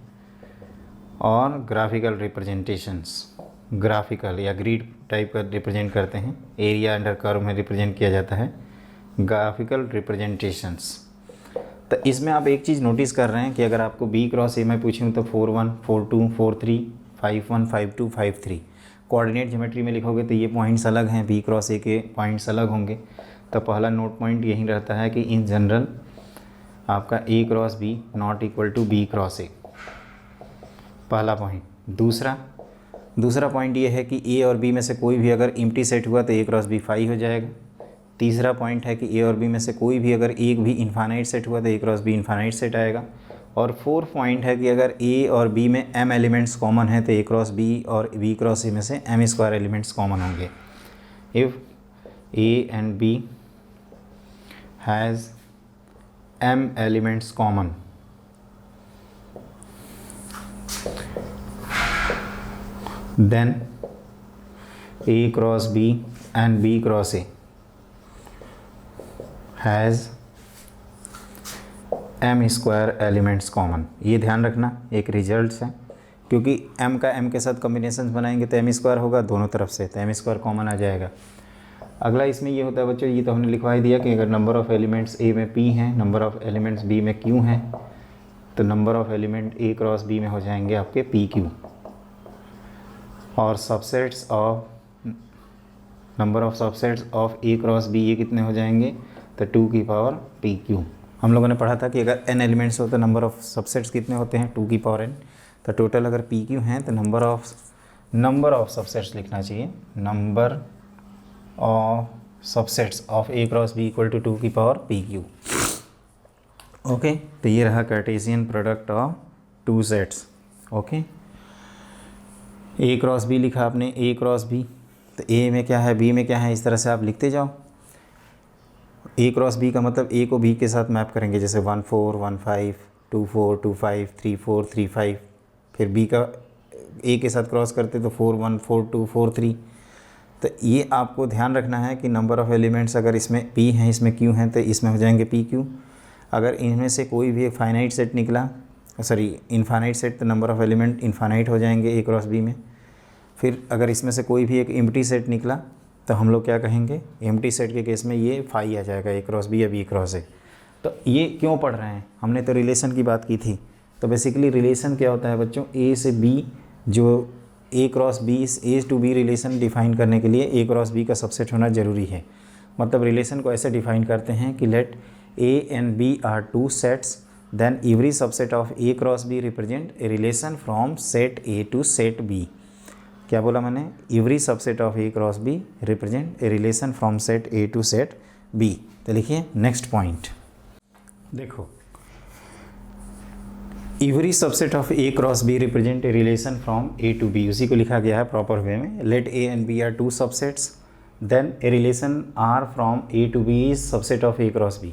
और ग्राफिकल रिप्रेजेंटेशंस, ग्राफिकल या ग्रिड टाइप का रिप्रेजेंट करते हैं। एरिया अंडर कर्व में रिप्रेजेंट किया जाता है, ग्राफिकल रिप्रेजेंटेशंस। तो इसमें आप एक चीज़ नोटिस कर रहे हैं कि अगर आपको B क्रॉस A में पूछूँ तो 4 1 4 2 4 3 5 1 5 2 5 3, कोऑर्डिनेट ज्योमेट्री में लिखोगे तो ये पॉइंट्स अलग हैं, B क्रॉस A के पॉइंट्स अलग होंगे। तो पहला नोट पॉइंट यही रहता है कि इन जनरल आपका A cross B not equal to B cross A, पहला पॉइंट। दूसरा पॉइंट ये है कि A और B में से कोई भी अगर एम्प्टी सेट हुआ तो A क्रॉस B 5 हो जाएगा। तीसरा पॉइंट है कि A और B में से कोई भी अगर एक भी इन्फानाइट सेट हुआ तो A cross B infinite set आएगा। और फोर्थ पॉइंट है कि अगर A और B में m एलिमेंट्स कॉमन है तो A क्रॉस B और B क्रॉस A में से m स्क्वायर एलिमेंट्स कॉमन होंगे। If A and B has m elements common, then A cross B and B cross A has M square elements common, ये ध्यान रखना एक result है, क्योंकि एम का एम के साथ कॉम्बिनेशन बनाएंगे तो एम स्क्वायर होगा दोनों तरफ से, तो एम स्क्वायर कॉमन आ जाएगा। अगला इसमें ये होता है बच्चों, ये तो हमने लिखवा ही दिया कि अगर नंबर ऑफ़ एलिमेंट्स ए में पी हैं, नंबर ऑफ़ एलिमेंट्स बी में क्यू हैं, तो number of element A cross B में हो जाएंगे आपके पी क्यू, और subsets of number of subsets of A cross B ये कितने हो जाएंगे, तो 2 की पावर पी क्यू। हम लोगों ने पढ़ा था कि अगर n एलिमेंट्स हो तो नंबर ऑफ़ सबसेट्स कितने होते हैं, 2 की पावर n। तो टोटल अगर पी क्यू हैं तो नंबर ऑफ़ सबसेट्स लिखना चाहिए, number of subsets of A cross B equal to 2 की पावर पी क्यू। ओके, तो ये रहा Cartesian product of 2 sets. Okay, A cross B लिखा आपने, ए क्रॉस बी, तो ए में क्या है बी में क्या है, इस तरह से आप लिखते जाओ। ए क्रॉस बी का मतलब ए को बी के साथ मैप करेंगे, जैसे 1 4 1 5 2 4 2 5 3 4 3 5, फिर बी का ए के साथ क्रॉस करते तो 4 1 4 2 4 3। तो ये आपको ध्यान रखना है कि नंबर ऑफ़ एलिमेंट्स अगर इसमें पी हैं इसमें क्यू हैं तो इसमें हो जाएंगे पी क्यू। अगर इनमें से कोई भी एक फाइनाइट सेट निकला, सॉरी इनफाइनाइट सेट, तो नंबर ऑफ़ एलिमेंट इनफाइनाइट हो जाएंगे ए क्रॉस बी में। फिर अगर इसमें से कोई भी एक एम्प्टी सेट निकला तो हम लोग क्या कहेंगे, एम्प्टी सेट के केस में ये फाई आ जाएगा, ए क्रॉस बी या बी क्रॉस ए। तो ये क्यों पढ़ रहे हैं, हमने तो रिलेशन की बात की थी। तो बेसिकली रिलेशन क्या होता है बच्चों, ए से बी, जो A cross B, A to B relation define करने के लिए ए क्रॉस बी का सबसेट होना ज़रूरी है। मतलब रिलेशन को ऐसे डिफाइन करते हैं कि let A and B are 2 sets, then every subset of A cross B represent a relation from set A to set B. क्या बोला मैंने, every subset of A cross B represent a relation from set A to set B. तो लिखिए next point, देखो every subset of A cross B represent a relation from A to B, उसी को लिखा गया है प्रॉपर वे में। Let A and B are 2 subsets, then a relation R from A to B is subset of A cross B.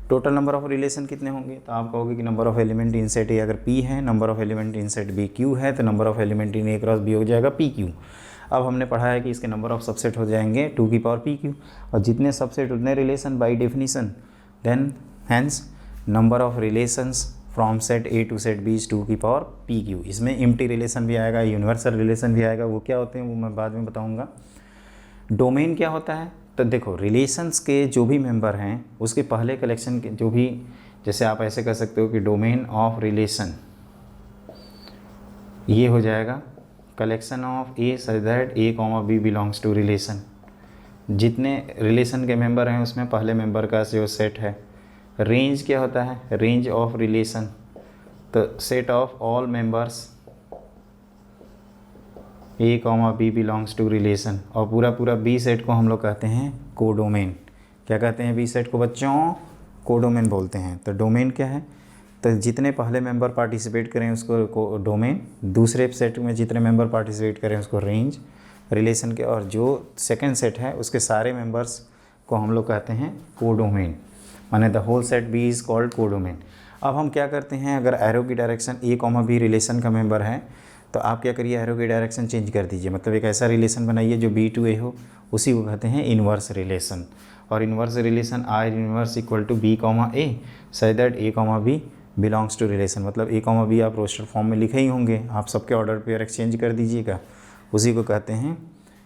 Total number of relation कितने होंगे, तो आप कहोगे कि number of element in set A अगर P है, number of element in set B Q है, तो number of element in A cross B हो जाएगा पी क्यू। अब हमने पढ़ा है कि इसके नंबर ऑफ सबसेट हो जाएंगे 2 की पावर पी क्यू, और जितने सबसेट उतने relation by definition, then hence number of relations from set A to set B is 2 की पावर पी क्यू। इसमें एम्प्टी रिलेशन भी आएगा, यूनिवर्सल रिलेशन भी आएगा, वो क्या होते हैं वो मैं बाद में बताऊँगा। डोमेन क्या होता है, तो देखो रिलेशंस के जो भी मेंबर हैं उसके पहले कलेक्शन के जो भी, जैसे आप ऐसे कर सकते हो कि डोमेन ऑफ रिलेशन ये हो जाएगा collection of A such that A comma B belongs to relation. जितने रिलेशन के मेंबर हैं उसमें पहले मेंबर का जो सेट है। रेंज क्या होता है, रेंज ऑफ रिलेशन, तो set of all members A comma B belongs to relation, और पूरा पूरा बी सेट को हम लोग कहते हैं कोडोमेन। क्या कहते हैं बी सेट को बच्चों, कोडोमेन बोलते हैं। तो डोमेन क्या है, तो जितने पहले मेंबर पार्टिसिपेट करें उसको डोमेन, दूसरे सेट में जितने मेंबर पार्टिसिपेट करें उसको रेंज रिलेशन के, और जो सेकंड सेट है उसके सारे मेंबर्स को हम लोग कहते हैं कोडोमेन, माने the whole set B is called codomain. अब हम क्या करते हैं, अगर एरो की direction A comma B relation का मेंबर है तो आप क्या करिए, एरो की डायरेक्शन चेंज कर दीजिए, मतलब एक ऐसा रिलेशन बनाइए जो बी टू ए हो, उसी को कहते हैं इन्वर्स रिलेशन। और inverse relation R inverse equal to B comma A such that A comma B belongs to relation. मतलब ए कॉमा बी आप रोस्टर फॉर्म में लिखे ही होंगे, आप सबके ऑर्डर पे एक्सचेंज कर दीजिएगा, उसी को कहते हैं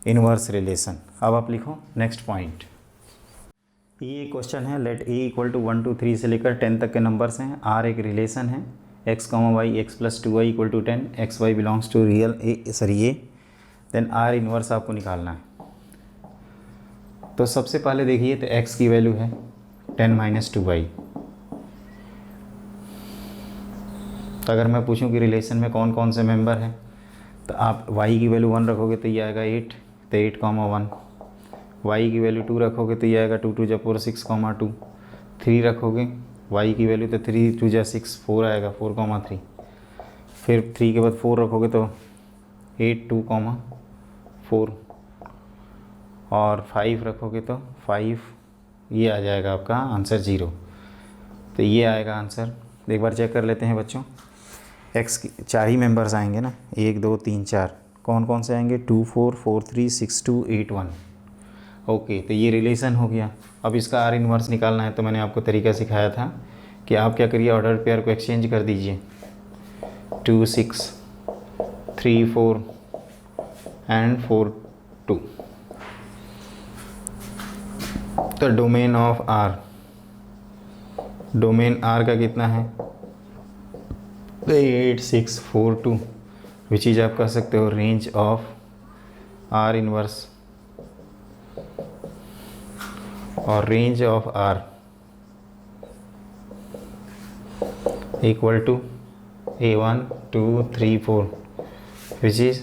इन्वर्स रिलेशन। अब आप लिखो नेक्स्ट पॉइंट। ये क्वेश्चन है, लेट ए इक्वल टू 1 2 3 से लेकर 10 तक के नंबर्स हैं, आर एक रिलेशन है, x comma y x plus 2y equal to 10, x y belongs to real A, then R inverse आपको निकालना है। तो सबसे पहले देखिए, तो x की वैल्यू है 10 माइनस 2y। तो अगर मैं पूछूं कि रिलेशन में कौन कौन से मेंबर हैं, तो आप y की वैल्यू 1 रखोगे तो ये आएगा 8, तो 8 कॉमा 1। y की वैल्यू 2 रखोगे तो ये आएगा 2 2 जा 4 6 कॉमा 2। 3 रखोगे y की वैल्यू तो 3 2 जा 6 4 आएगा 4 कॉमा 3। फिर 3 के बाद 4 रखोगे तो 8 2 कॉमा 4, और 5 रखोगे तो 5, ये आ जाएगा आपका आंसर 0। तो ये आएगा आंसर। एक बार चेक कर लेते हैं बच्चों, x की 4 ही मेंबर्स आएंगे ना, 1 2 3 4, कौन कौन से आएंगे, 2 4 4 3 6 2 8 1। ओके, तो ये रिलेशन हो गया। अब इसका आर इन्वर्स निकालना है, तो मैंने आपको तरीका सिखाया था कि कि आप क्या करिए, ऑर्डर पेयर को एक्सचेंज कर दीजिए 2 6 3 4 एंड 4 2। तो domain of R, domain R का कितना है 8 6 4 2, विच इज आप कह सकते हो रेंज ऑफ आर इनवर्स, और range of R equal to A1 2 3 4, which is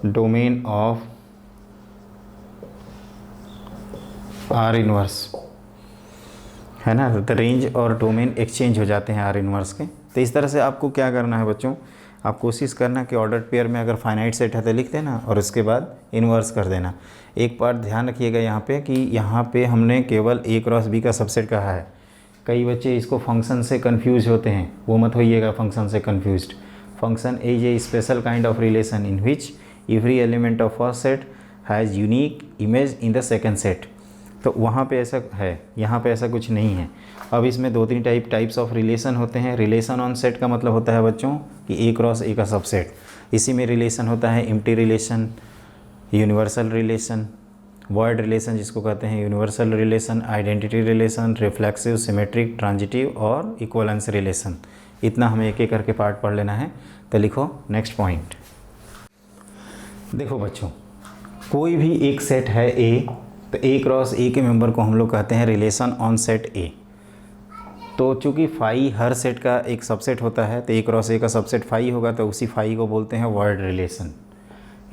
domain of R inverse, है ना। तो रेंज और डोमेन एक्सचेंज हो जाते हैं आर इनवर्स के। तो इस तरह से आपको क्या करना है बच्चों, आप कोशिश करना कि ऑर्डर पेयर में अगर फाइनाइट सेट है तो लिख देना और उसके बाद इन्वर्स कर देना। एक बात ध्यान रखिएगा यहाँ पे कि यहाँ पे हमने केवल A क्रॉस B का सबसेट कहा है। कई बच्चे इसको फंक्शन से कंफ्यूज होते हैं, वो मत होइएगा फंक्शन से confused. Function is a special kind of relation in which every element of first set has unique image in the second set. तो वहाँ पे ऐसा है, यहाँ पे ऐसा कुछ नहीं है। अब इसमें 2-3 टाइप्स ऑफ रिलेशन होते हैं। रिलेशन ऑन सेट का मतलब होता है बच्चों कि A क्रॉस A का सबसेट, इसी में रिलेशन होता है empty relation, universal relation, word relation जिसको कहते हैं universal relation, identity relation, reflexive, symmetric, transitive और इक्वलेंस रिलेशन। इतना हमें एक एक करके पार्ट पढ़ लेना है। तो लिखो नेक्स्ट पॉइंट। देखो बच्चों, कोई भी एक सेट है A, तो A क्रॉस A के मेंबर को हम लोग कहते हैं रिलेशन ऑन सेट A। तो चूँकि फाई हर सेट का एक सबसेट होता है, तो A क्रॉस A का सबसेट फाई होगा, तो उसी फाई को बोलते हैं वर्ड रिलेशन।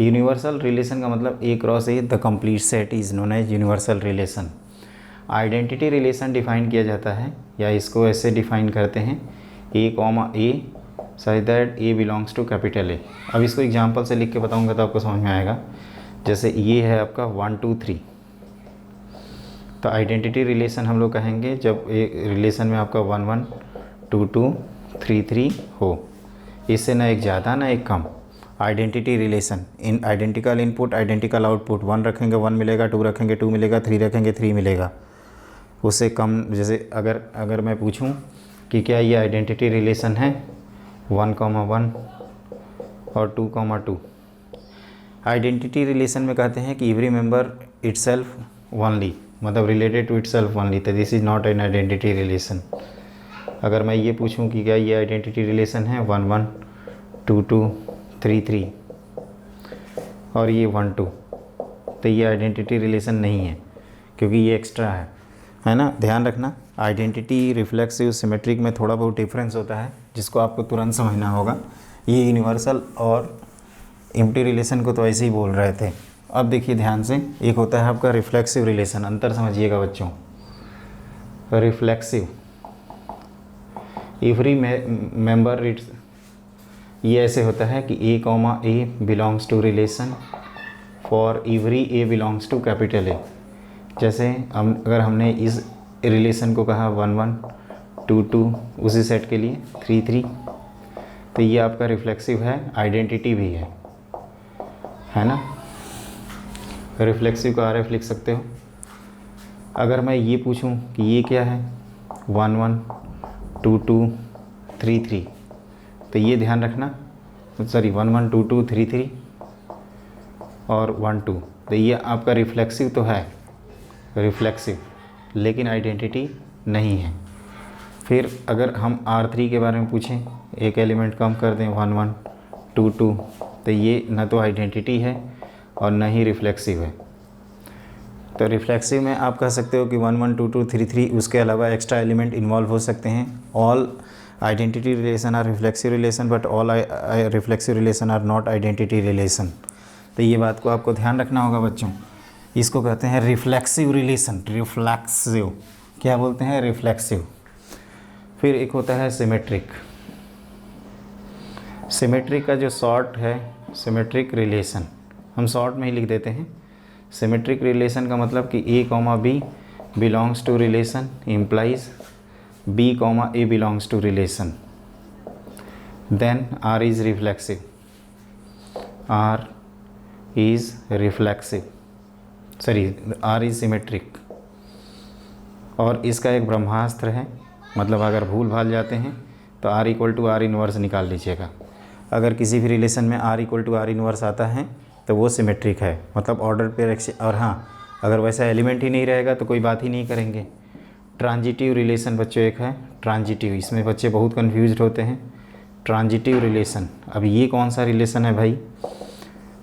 यूनिवर्सल रिलेशन का मतलब A cross A the complete set is known as universal relation. Identity relation define किया जाता है, या इसको ऐसे डिफाइन करते हैं A, such that A belongs to capital A। अब इसको एग्जांपल से लिख के बताऊंगा तो आपको समझ में आएगा। जैसे ये है आपका 1 2 3, तो आइडेंटिटी रिलेशन हम लोग कहेंगे जब रिलेशन में आपका 1 1 2 2 3 3 हो, इससे ना एक ज़्यादा ना एक कम। Identity relation in identical input identical output, 1 रखेंगे 1 मिलेगा, 2 रखेंगे 2 मिलेगा, 3 रखेंगे 3 मिलेगा, उससे कम। जैसे अगर मैं पूछूं कि क्या ये आइडेंटिटी रिलेशन है 1 1 और 2 2, आइडेंटिटी रिलेशन में कहते हैं कि एवरी मेंबर इटसेल्फ ओनली, मतलब रिलेटेड टू इटसेल्फ ओनली, तो this is not an identity relation. अगर मैं ये पूछूं कि क्या ये आइडेंटिटी रिलेशन है 1 1 2 2 3 3 और ये 1 2, तो ये आइडेंटिटी रिलेशन नहीं है क्योंकि ये एक्स्ट्रा है ना। ध्यान रखना, आइडेंटिटी, रिफ्लेक्सिव, सिमेट्रिक में थोड़ा बहुत डिफरेंस होता है जिसको आपको तुरंत समझना होगा। ये यूनिवर्सल और एम्प्टी रिलेशन को तो ऐसे ही बोल रहे थे। अब देखिए ध्यान से, एक होता है आपका रिफ्लेक्सिव रिलेशन, अंतर समझिएगा बच्चों। रिफ्लेक्सिव, एवरी मेंबर इट्स, ये ऐसे होता है कि A belongs to relation for every A belongs to capital A। जैसे अगर हमने इस रिलेशन को कहा 1 1 2 2 उसी सेट के लिए 3 3, तो ये आपका रिफ्लेक्सिव है, आइडेंटिटी भी है ना। रिफ्लेक्सिव का RF लिख सकते हो। अगर मैं ये पूछूं कि ये क्या है 1 1 2 2 3 3, तो ये ध्यान रखना, सॉरी 1 1 2 2 3 3 और 1 2, तो ये आपका रिफ्लेक्सिव तो है, रिफ्लेक्सिव, लेकिन आइडेंटिटी नहीं है। फिर अगर हम R3 के बारे में पूछें, एक एलिमेंट कम कर दें 1 1 2 2, तो ये न तो आइडेंटिटी है और न ही रिफ्लेक्सिव है। तो रिफ्लेक्सिव में आप कह सकते हो कि 1 1 2 2 3 3, उसके अलावा एक्स्ट्रा एलिमेंट इन्वॉल्व हो सकते हैं। All identity relation are reflexive relation, but all reflexive relation are not identity relation. तो ये बात को आपको ध्यान रखना होगा बच्चों। इसको कहते हैं रिफ्लेक्सिव रिलेशन, रिफ्लेक्सिव, क्या बोलते हैं, रिफ्लेक्सिव। फिर एक होता है सिमेट्रिक। सिमेट्रिक का जो शॉर्ट है सिमेट्रिक रिलेशन, हम शॉर्ट में ही लिख देते हैं। सिमेट्रिक रिलेशन का मतलब कि A, B belongs to relation implies B, A belongs to relation, then R is reflexive, R is reflexive, sorry R is symmetric. और इसका एक ब्रह्मास्त्र है, मतलब अगर भूल भाल जाते हैं तो R equal to R inverse निकाल लीजिएगा। अगर किसी भी रिलेशन में R equal to R inverse आता है तो वो सिमेट्रिक है, मतलब ऑर्डर पे और हाँ, अगर वैसा एलिमेंट ही नहीं रहेगा तो कोई बात ही नहीं करेंगे। ट्रांजिटिव रिलेशन बच्चों एक है, ट्रांजिटिव, इसमें बच्चे बहुत कन्फ्यूज्ड होते हैं। ट्रांजिटिव रिलेशन, अब ये कौन सा रिलेशन है भाई?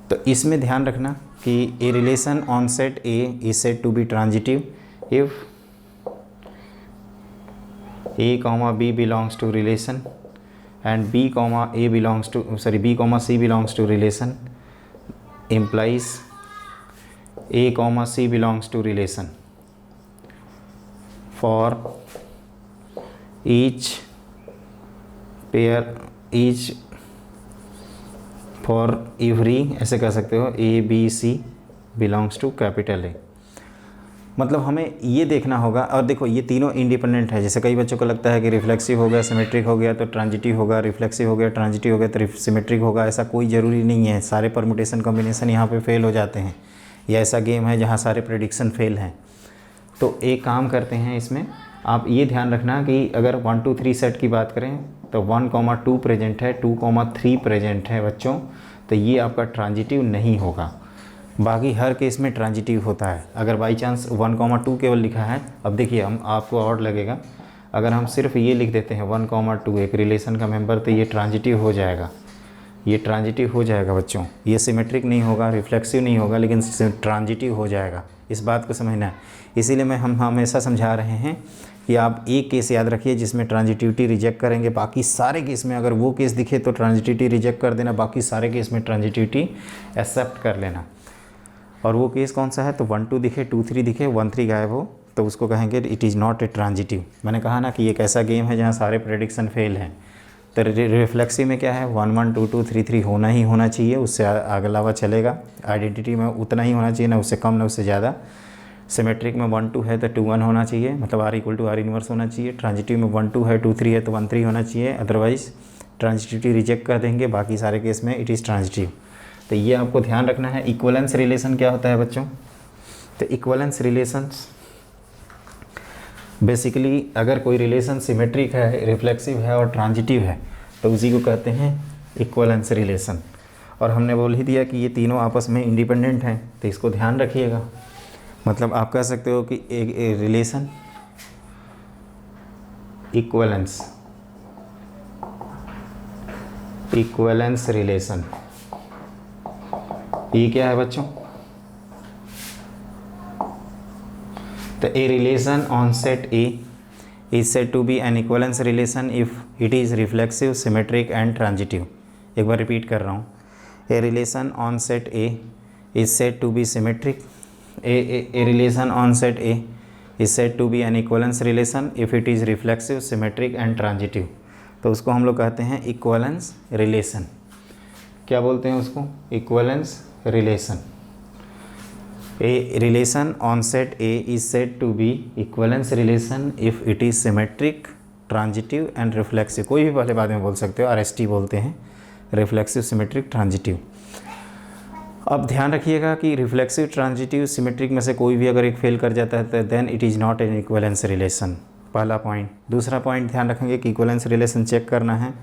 तो इसमें ध्यान रखना कि a relation on set A is said to be transitive if A, B belongs to relation and B, A belongs to B, C belongs to relation implies A, C belongs to relation for each pair, each for every, ऐसे कह सकते हो, A, B, C belongs to capital A। मतलब हमें ये देखना होगा, और देखो ये तीनों इंडिपेंडेंट है। जैसे कई बच्चों को लगता है कि रिफ्लेक्सिव हो गया सिमेट्रिक हो गया तो ट्रांजिटिव होगा, रिफ्लेक्सिव हो गया ट्रांजिटिव हो गया तो सिमेट्रिक होगा। ऐसा कोई ज़रूरी नहीं है, सारे परमुटेशन कॉम्बिनेशन यहाँ पे फेल हो जाते हैं। या ऐसा गेम है जहाँ सारे प्रेडिक्शन फेल हैं। तो एक काम करते हैं, इसमें आप ये ध्यान रखना कि अगर 1 2 3 सेट की बात करें तो 1, 2 प्रेजेंट है, 2, 3 प्रेजेंट है बच्चों, तो ये आपका ट्रांजिटिव नहीं होगा। बाकी हर केस में ट्रांजिटिव होता है। अगर बाई चांस 1, 2 केवल लिखा है, अब देखिए हम आपको और लगेगा, अगर हम सिर्फ ये लिख देते हैं 1, 2 एक रिलेशन का मेंबर, तो ये ट्रांजिटिव हो जाएगा। ये ट्रांजिटिव हो जाएगा बच्चों, ये सिमेट्रिक नहीं होगा, रिफ्लेक्सिव नहीं होगा, लेकिन ट्रांजिटिव हो जाएगा। इस बात को समझना है। इसीलिए हम हमेशा समझा रहे हैं कि आप एक केस याद रखिए जिसमें ट्रांजिटिविटी रिजेक्ट करेंगे, बाकी सारे केस में अगर वो केस दिखे तो ट्रांजिटिविटी रिजेक्ट कर देना, बाकी सारे केस में ट्रांजिटिविटी एक्सेप्ट कर लेना। और वो केस कौन सा है? तो 1 2 दिखे, 2 3 दिखे, 1 3 गायब हो तो उसको कहेंगे it is not a transitive. मैंने कहा ना कि ये एक ऐसा गेम है जहाँ सारे प्रेडिक्शन फेल हैं। तो रिफ्लेक्सिव में क्या है? 1 1 2 2 3 3 होना ही होना चाहिए, उससे अगलावा चलेगा। आइडेंटिटी में उतना ही होना चाहिए, ना उससे कम ना उससे ज़्यादा। सिमेट्रिक में 1 2 है तो 2 1 होना चाहिए, मतलब R equal to R inverse होना चाहिए। ट्रांजिटिव में 1 2 है, 2 3 है तो 1 3 होना चाहिए, अदरवाइज़ ट्रांजिटिविटी रिजेक्ट कर देंगे। बाकी सारे केस में इट इज़ ट्रांजिटिव। तो ये आपको ध्यान रखना है। इक्वलेंस रिलेशन क्या होता है बच्चों? तो इक्वलेंस रिलेशंस बेसिकली अगर कोई रिलेशन सिमेट्रिक है, रिफ्लेक्सिव है और ट्रांजिटिव है तो उसी को कहते हैं इक्वलेंस रिलेशन। और हमने बोल ही दिया कि ये तीनों आपस में इंडिपेंडेंट हैं, तो इसको ध्यान रखिएगा। मतलब आप कह सकते हो कि एक रिलेशन इक्वलेंस रिलेशन, ये क्या है बच्चों? तो a relation on set A is said to be an equivalence relation if it is reflexive, symmetric and transitive. एक बार रिपीट कर रहा हूँ। A relation on set A is said to be symmetric, a relation on set A is said to be an equivalence relation if it is reflexive, symmetric and transitive. तो उसको हम लोग कहते हैं इक्वलेंस रिलेशन। क्या बोलते हैं उसको? Equivalence relation. A relation on set A is said to be equivalence relation if it is symmetric, transitive and reflexive। कोई भी पहले बाद में बोल सकते हो, RST बोलते हैं, रिफ्लेक्सिव, सिमेट्रिक, ट्रांजिटिव। अब ध्यान रखिएगा कि रिफ्लेक्सिव, ट्रांजिटिव, सिमेट्रिक में से कोई भी अगर एक फेल कर जाता है तो then it is not an equivalence relation. पहला पॉइंट। दूसरा पॉइंट ध्यान रखेंगे कि इक्वलेंस रिलेशन चेक करना है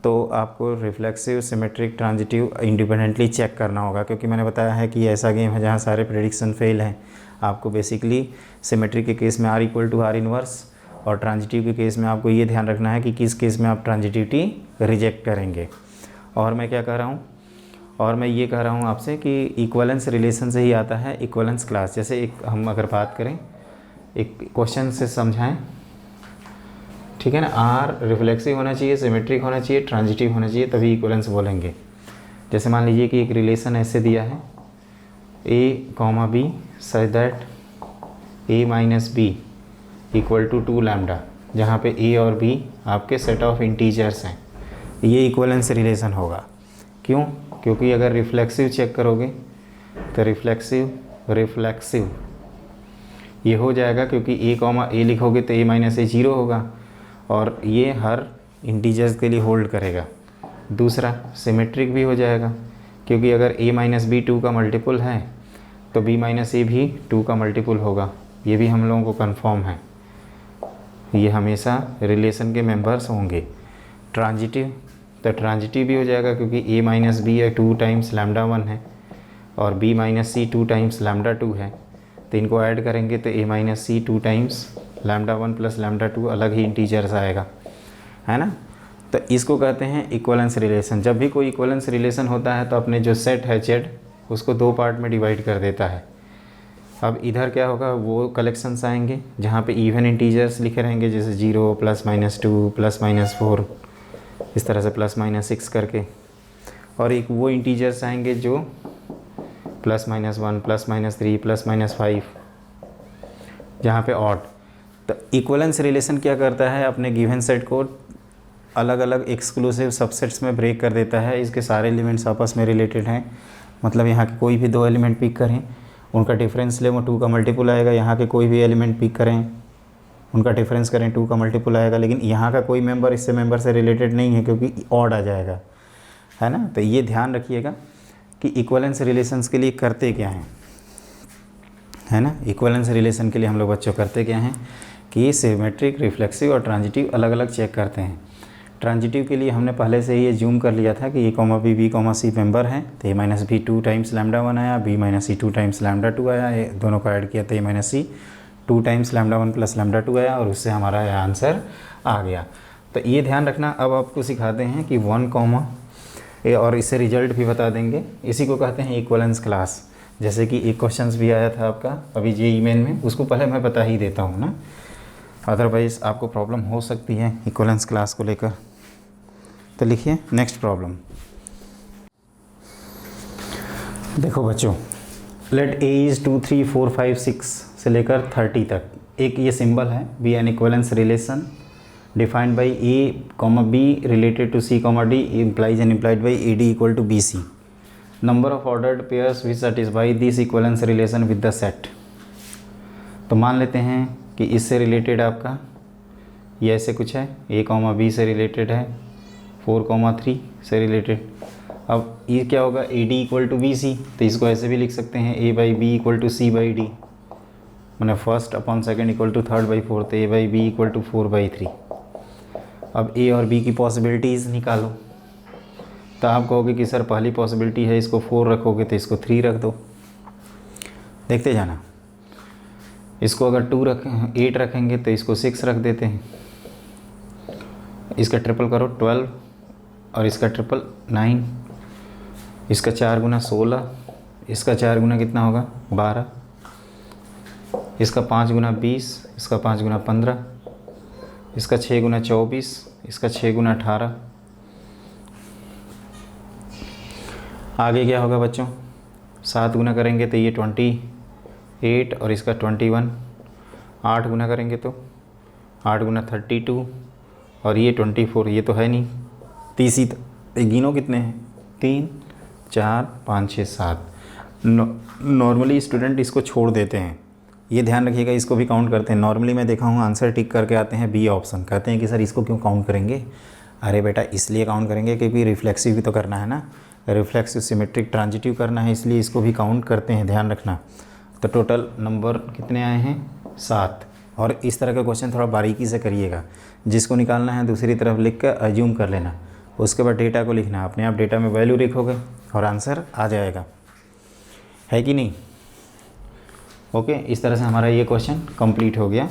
तो आपको reflexive, symmetric, transitive independently check करना होगा, क्योंकि मैंने बताया है कि ऐसा गेम है जहाँ सारे प्रेडिक्शन फेल हैं। आपको बेसिकली सिमेट्रिक के केस में R equal to R inverse और ट्रांजिटिव के केस में आपको ये ध्यान रखना है कि किस केस में आप ट्रांजिटिविटी रिजेक्ट करेंगे। और मैं क्या कह रहा हूँ? और मैं ये कह रहा हूँ आपसे कि इक्वलेंस रिलेशन से ही आता है इक्वलेंस क्लास। जैसे एक हम अगर बात करें, एक क्वेश्चन से समझाएं, ठीक है ना? R रिफ्लेक्सिव होना चाहिए, सिमेट्रिक होना चाहिए, ट्रांजिटिव होना चाहिए, तभी इक्वलेंस बोलेंगे। जैसे मान लीजिए कि एक रिलेशन ऐसे दिया है A, B such that A minus B equal to 2 lambda, जहाँ पे A और B आपके सेट ऑफ इंटीजर्स हैं। ये इक्वलेंस रिलेशन होगा। क्यों? क्योंकि अगर रिफ्लेक्सिव चेक करोगे तो रिफ्लेक्सिव ये हो जाएगा, क्योंकि A लिखोगे तो A माइनस A 0 होगा और ये हर इंटीजर्स के लिए होल्ड करेगा। दूसरा सिमेट्रिक भी हो जाएगा, क्योंकि अगर A माइनस B 2 का मल्टीपल है तो B माइनस A भी 2 का मल्टीपल होगा। ये भी हम लोगों को कंफर्म है। ये हमेशा रिलेशन के मेंबर्स होंगे। ट्रांजिटिव, तो ट्रांजिटिव भी हो जाएगा क्योंकि a minus B 2 times lambda 1 है और b minus C 2 times lambda 2 है, तो इनको ऐड करेंगे तो a minus C 2 times lambda 1 plus lambda 2 अलग ही इंटीजर्स आएगा, है ना। तो इसको कहते हैं इक्वलेंस रिलेशन। जब भी कोई इक्वलेंस रिलेशन होता है तो अपने जो सेट है Z उसको 2 पार्ट में डिवाइड कर देता है। अब इधर क्या होगा, वो कलेक्शंस आएंगे जहाँ पे इवन इंटीजर्स लिखे रहेंगे, जैसे 0 प्लस माइनस 2 प्लस माइनस 4, इस तरह से प्लस माइनस 6 करके। और एक वो इंटीजर्स आएंगे जो plus minus 1 plus minus 3 plus minus 5, जहाँ पे ऑड। तो इक्वलेंस रिलेशन क्या करता है, अपने गिवन सेट को अलग अलग एक्सक्लूसिव सबसेट्स में ब्रेक कर देता है। इसके सारे एलिमेंट्स आपस में रिलेटेड हैं, मतलब यहाँ के कोई भी 2 एलिमेंट पिक करें उनका डिफरेंस ले वो 2 का मल्टीपल आएगा, यहाँ के कोई भी एलिमेंट पिक करें उनका डिफरेंस करें 2 का मल्टीपल आएगा, लेकिन यहाँ का कोई मेंबर इससे मेंबर से रिलेटेड नहीं है क्योंकि ऑड आ जाएगा, है ना। तो ये ध्यान रखिएगा कि इक्वलेंस रिलेशंस के लिए करते क्या हैं, है ना। इक्वलेंस रिलेशन के लिए हम लोग बच्चों करते क्या हैं कि सिमेट्रिक, रिफ्लेक्सिव और ट्रांजिटिव अलग अलग चेक करते हैं। ट्रांजिटिव के लिए हमने पहले से ही ये जूम कर लिया था कि a comma B B comma C member है, तो a minus B 2 times lambda 1 आया, b minus C 2 times lambda 2 आया, ये दोनों को ऐड किया तो a minus C 2 times lambda 1 plus lambda 2 आया और उससे हमारा यह आंसर आ गया। तो ये ध्यान रखना। अब आपको सिखाते हैं कि 1 कॉमा और इससे रिजल्ट भी बता देंगे, इसी को कहते हैं इक्वलेंस क्लास। जैसे कि एक क्वेश्चन भी आया था आपका अभी JEE मेन में, उसको पहले मैं बता ही देता हूँ ना, अदरवाइज़ आपको प्रॉब्लम हो सकती है इक्वलेंस क्लास को लेकर। तो लिखिए नेक्स्ट प्रॉब्लम। देखो बच्चों, लेट a इज़ 2 3 4 5 6 से लेकर 30 तक एक ये सिंबल है, be an equivalence relation defined by a comma b related to c comma d implies and implied by ad equal to bc. Number of ordered pairs which satisfy this equivalence relation with the set. तो मान लेते हैं कि इससे related आपका ये ऐसे कुछ है, a कॉमा b से रिलेटेड है, 4,3 से रिलेटेड। अब ये क्या होगा, AD इक्वल टू BC, तो इसको ऐसे भी लिख सकते हैं A by B equal to C by D, मैंने first upon second equal to third by fourth, A by B equal to 4/3। अब A और B की पॉसिबिलिटीज़ निकालो, तो आप कहोगे कि सर पहली पॉसिबिलिटी है इसको 4 रखोगे तो इसको 3 रख दो, देखते जाना। इसको अगर 8 रखेंगे तो इसको 6 रख देते हैं, इसका ट्रिपल करो 12 और इसका ट्रिपल 9, इसका 4 गुना 16, इसका 4 गुना कितना होगा 12, इसका 5 गुना 20, इसका 5 गुना 15, इसका 6 गुना 24, इसका 6 गुना 18। आगे क्या होगा बच्चों, 7 गुना करेंगे तो ये 28 और इसका 21, 8 गुना करेंगे तो 8 गुना 32 और ये 24, ये तो है नहीं, 30 ही गिनो कितने हैं, 3 4 5 6 7। नॉर्मली स्टूडेंट इसको छोड़ देते हैं, ये ध्यान रखिएगा, इसको भी काउंट करते हैं। नॉर्मली मैं देखा हूँ आंसर टिक करके आते हैं बी ऑप्शन, कहते हैं कि सर इसको क्यों काउंट करेंगे। अरे बेटा इसलिए काउंट करेंगे क्योंकि रिफ्लेक्सिव भी तो करना है ना, रिफ्लेक्सिव सिमेट्रिक ट्रांजिटिव करना है, इसलिए इसको भी काउंट करते हैं, ध्यान रखना। तो टोटल नंबर कितने आए हैं 7। और इस तरह का क्वेश्चन थोड़ा बारीकी से करिएगा, जिसको निकालना है दूसरी तरफ लिख कर अज्यूम कर लेना, उसके बाद डेटा को लिखना, अपने आप डेटा में वैल्यू लिखोगे और आंसर आ जाएगा, है कि नहीं। ओके, इस तरह से हमारा ये क्वेश्चन कंप्लीट हो गया।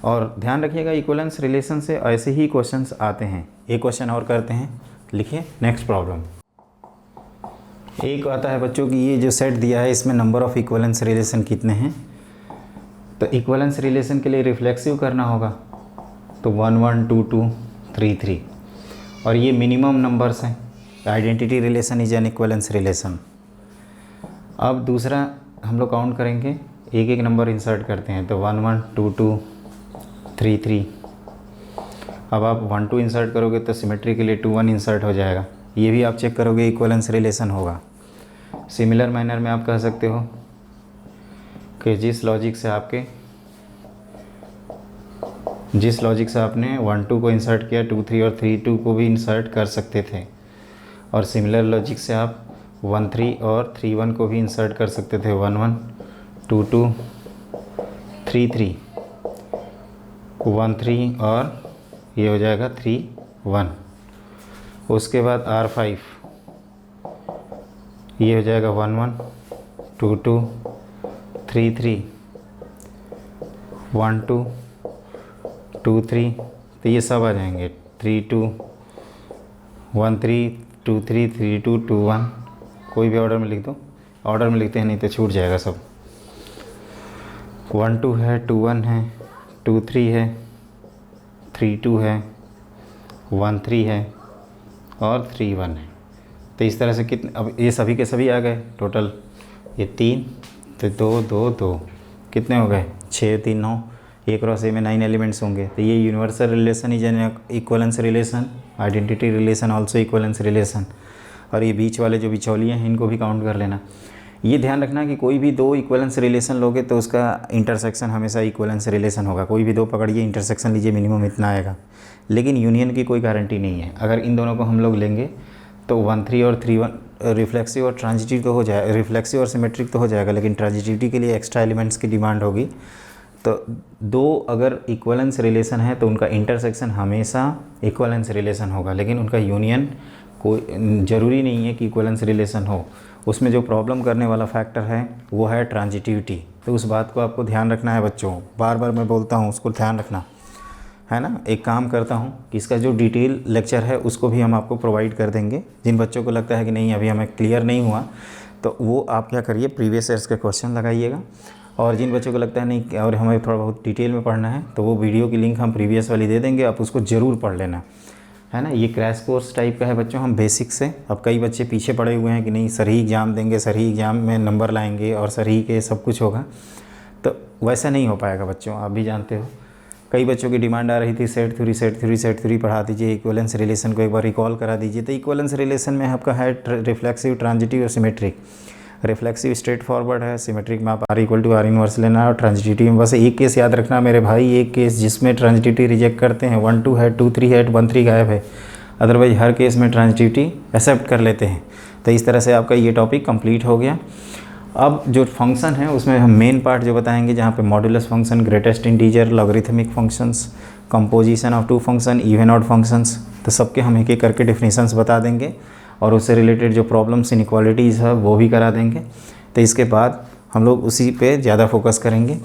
और ध्यान रखिएगा इक्वलेंस रिलेशन से ऐसे ही क्वेश्चंस आते हैं। एक क्वेश्चन और करते हैं, लिखिए नेक्स्ट प्रॉब्लम। एक आता है बच्चों की ये जो सेट दिया है इसमें नंबर ऑफ़ इक्वलेंस रिलेशन कितने हैं। तो इक्वलेंस रिलेशन के लिए रिफ्लेक्सिव करना होगा, तो 1 1 2 2 3 3 और ये मिनिमम नंबर्स हैं। Identity relation is an equivalence relation. अब दूसरा हम लोग काउंट करेंगे, एक एक नंबर इंसर्ट करते हैं, तो 1 1 2 2 3 3। अब आप 1 2 इंसर्ट करोगे तो सिमेट्री के लिए 2 1 इंसर्ट हो जाएगा, ये भी आप चेक करोगे इक्वलेंस रिलेशन होगा। सिमिलर मैनर में आप कह सकते हो कि जिस लॉजिक से आपने 1 2 को इंसर्ट किया, 2 3 और 3 2 को भी इंसर्ट कर सकते थे, और सिमिलर लॉजिक से आप 1 3 और 3 1 को भी इंसर्ट कर सकते थे, 1 1 2 2 3 3। 1 3 और ये हो जाएगा 3 1। उसके बाद R5 ये हो जाएगा 1 1 2 2 3 3 1 2 2 3। तो ये सब आ जाएंगे 3 2 1 3 2 3 3 2 2 1। कोई भी ऑर्डर में लिख दो, ऑर्डर में लिखते हैं नहीं तो छूट जाएगा सब। 1 2 है, 2 1 है, 2 3 है, 3 2 है, 1 3 है और 3 1 है। तो इस तरह से कितने, अब ये सभी के सभी आ गए टोटल। ये 3 तो 2 2 2 कितने हो गए 6 3 9। एक क्रॉस ए में 9 एलिमेंट्स होंगे। तो ये universal relation is an equivalence relation, identity relation also equivalence relation. और ये बीच वाले जो बिचौलिए हैं इनको भी काउंट कर लेना। ये ध्यान रखना कि कोई भी दो इक्वलेंस रिलेशन लोगे तो उसका इंटरसेक्शन हमेशा इक्वलेंस रिलेशन होगा। कोई भी दो पकड़िए, इंटरसेक्शन लीजिए, मिनिमम इतना आएगा। लेकिन यूनियन की कोई गारंटी नहीं है। अगर इन दोनों को हम लोग लेंगे तो 1 3 और 3 1 रिफ्लेक्सिव और ट्रांजिटिव तो हो जाए, रिफ्लेक्सिव और सिमेट्रिक तो हो जाएगा, लेकिन ट्रांजिटिविटी के लिए एक्स्ट्रा एलिमेंट्स की डिमांड होगी। तो दो अगर इक्वलेंस रिलेशन है तो उनका इंटरसेक्शन हमेशा इक्वलेंस रिलेशन होगा, लेकिन उनका यूनियन कोई ज़रूरी नहीं है कि इक्वलेंस रिलेशन हो। उसमें जो प्रॉब्लम करने वाला फैक्टर है वो है ट्रांजिटिविटी। तो उस बात को आपको ध्यान रखना है बच्चों, बार बार मैं बोलता हूँ उसको ध्यान रखना है ना। एक काम करता हूँ कि इसका जो डिटेल लेक्चर है उसको भी हम आपको प्रोवाइड कर देंगे। जिन बच्चों को लगता है कि नहीं अभी हमें क्लियर नहीं हुआ तो वो आप क्या करिए, प्रीवियस ईयर्स के क्वेश्चन लगाइएगा। और जिन बच्चों को लगता है नहीं और हमें थोड़ा बहुत डिटेल में पढ़ना है तो वो वीडियो की लिंक हम प्रीवियस वाली दे देंगे, आप उसको ज़रूर पढ़ लेना है ना। ये क्रैश कोर्स टाइप का है बच्चों, हम बेसिक से। अब कई बच्चे पीछे पड़े हुए हैं कि नहीं सर ही एग्ज़ाम देंगे, सर ही एग्ज़ाम में नंबर लाएंगे और सर ही के सब कुछ होगा, तो वैसा नहीं हो पाएगा बच्चों। आप भी जानते हो कई बच्चों की डिमांड आ रही थी सेट थ्योरी पढ़ा दीजिए, इक्वलेंस रिलेशन को एक बार रिकॉल करा दीजिए। तो इक्वलेंस रिलेशन में आपका है रिफ्लेक्सिव, ट्रांजिटिव और सिमेट्रिक। रिफ्लेक्सिव स्ट्रेट फॉरवर्ड है, सिमेट्रिक में आप R = R इनवर्स लेना। और ट्रांजिटिव में बस एक केस याद रखना मेरे भाई, एक केस जिसमें ट्रांजिटिविटी रिजेक्ट करते हैं 1 2 है, 2 3 है, 1 3 गायब है, अदरवाइज हर केस में ट्रांजिटिविटी एक्सेप्ट कर लेते हैं। तो इस तरह से आपका ये टॉपिक कंप्लीट हो गया। अब जो फंक्शन है उसमें हम मेन पार्ट जो बताएंगे, जहाँ पे modulus function, greatest integer, logarithmic functions, composition of two function, even odd functions, तो सबके हम एक एक करके डिफिनीशंस बता देंगे और उससे रिलेटेड जो प्रॉब्लम्स इनइक्वालिटीज़ है वो भी करा देंगे। तो इसके बाद हम लोग उसी पे ज़्यादा फोकस करेंगे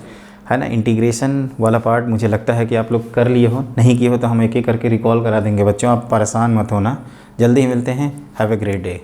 है ना। इंटीग्रेशन वाला पार्ट मुझे लगता है कि आप लोग कर लिए हो, नहीं किए हो तो हम एक एक करके रिकॉल करा देंगे बच्चों, आप परेशान मत होना। जल्दी ही मिलते हैं, हैव ए ग्रेट डे।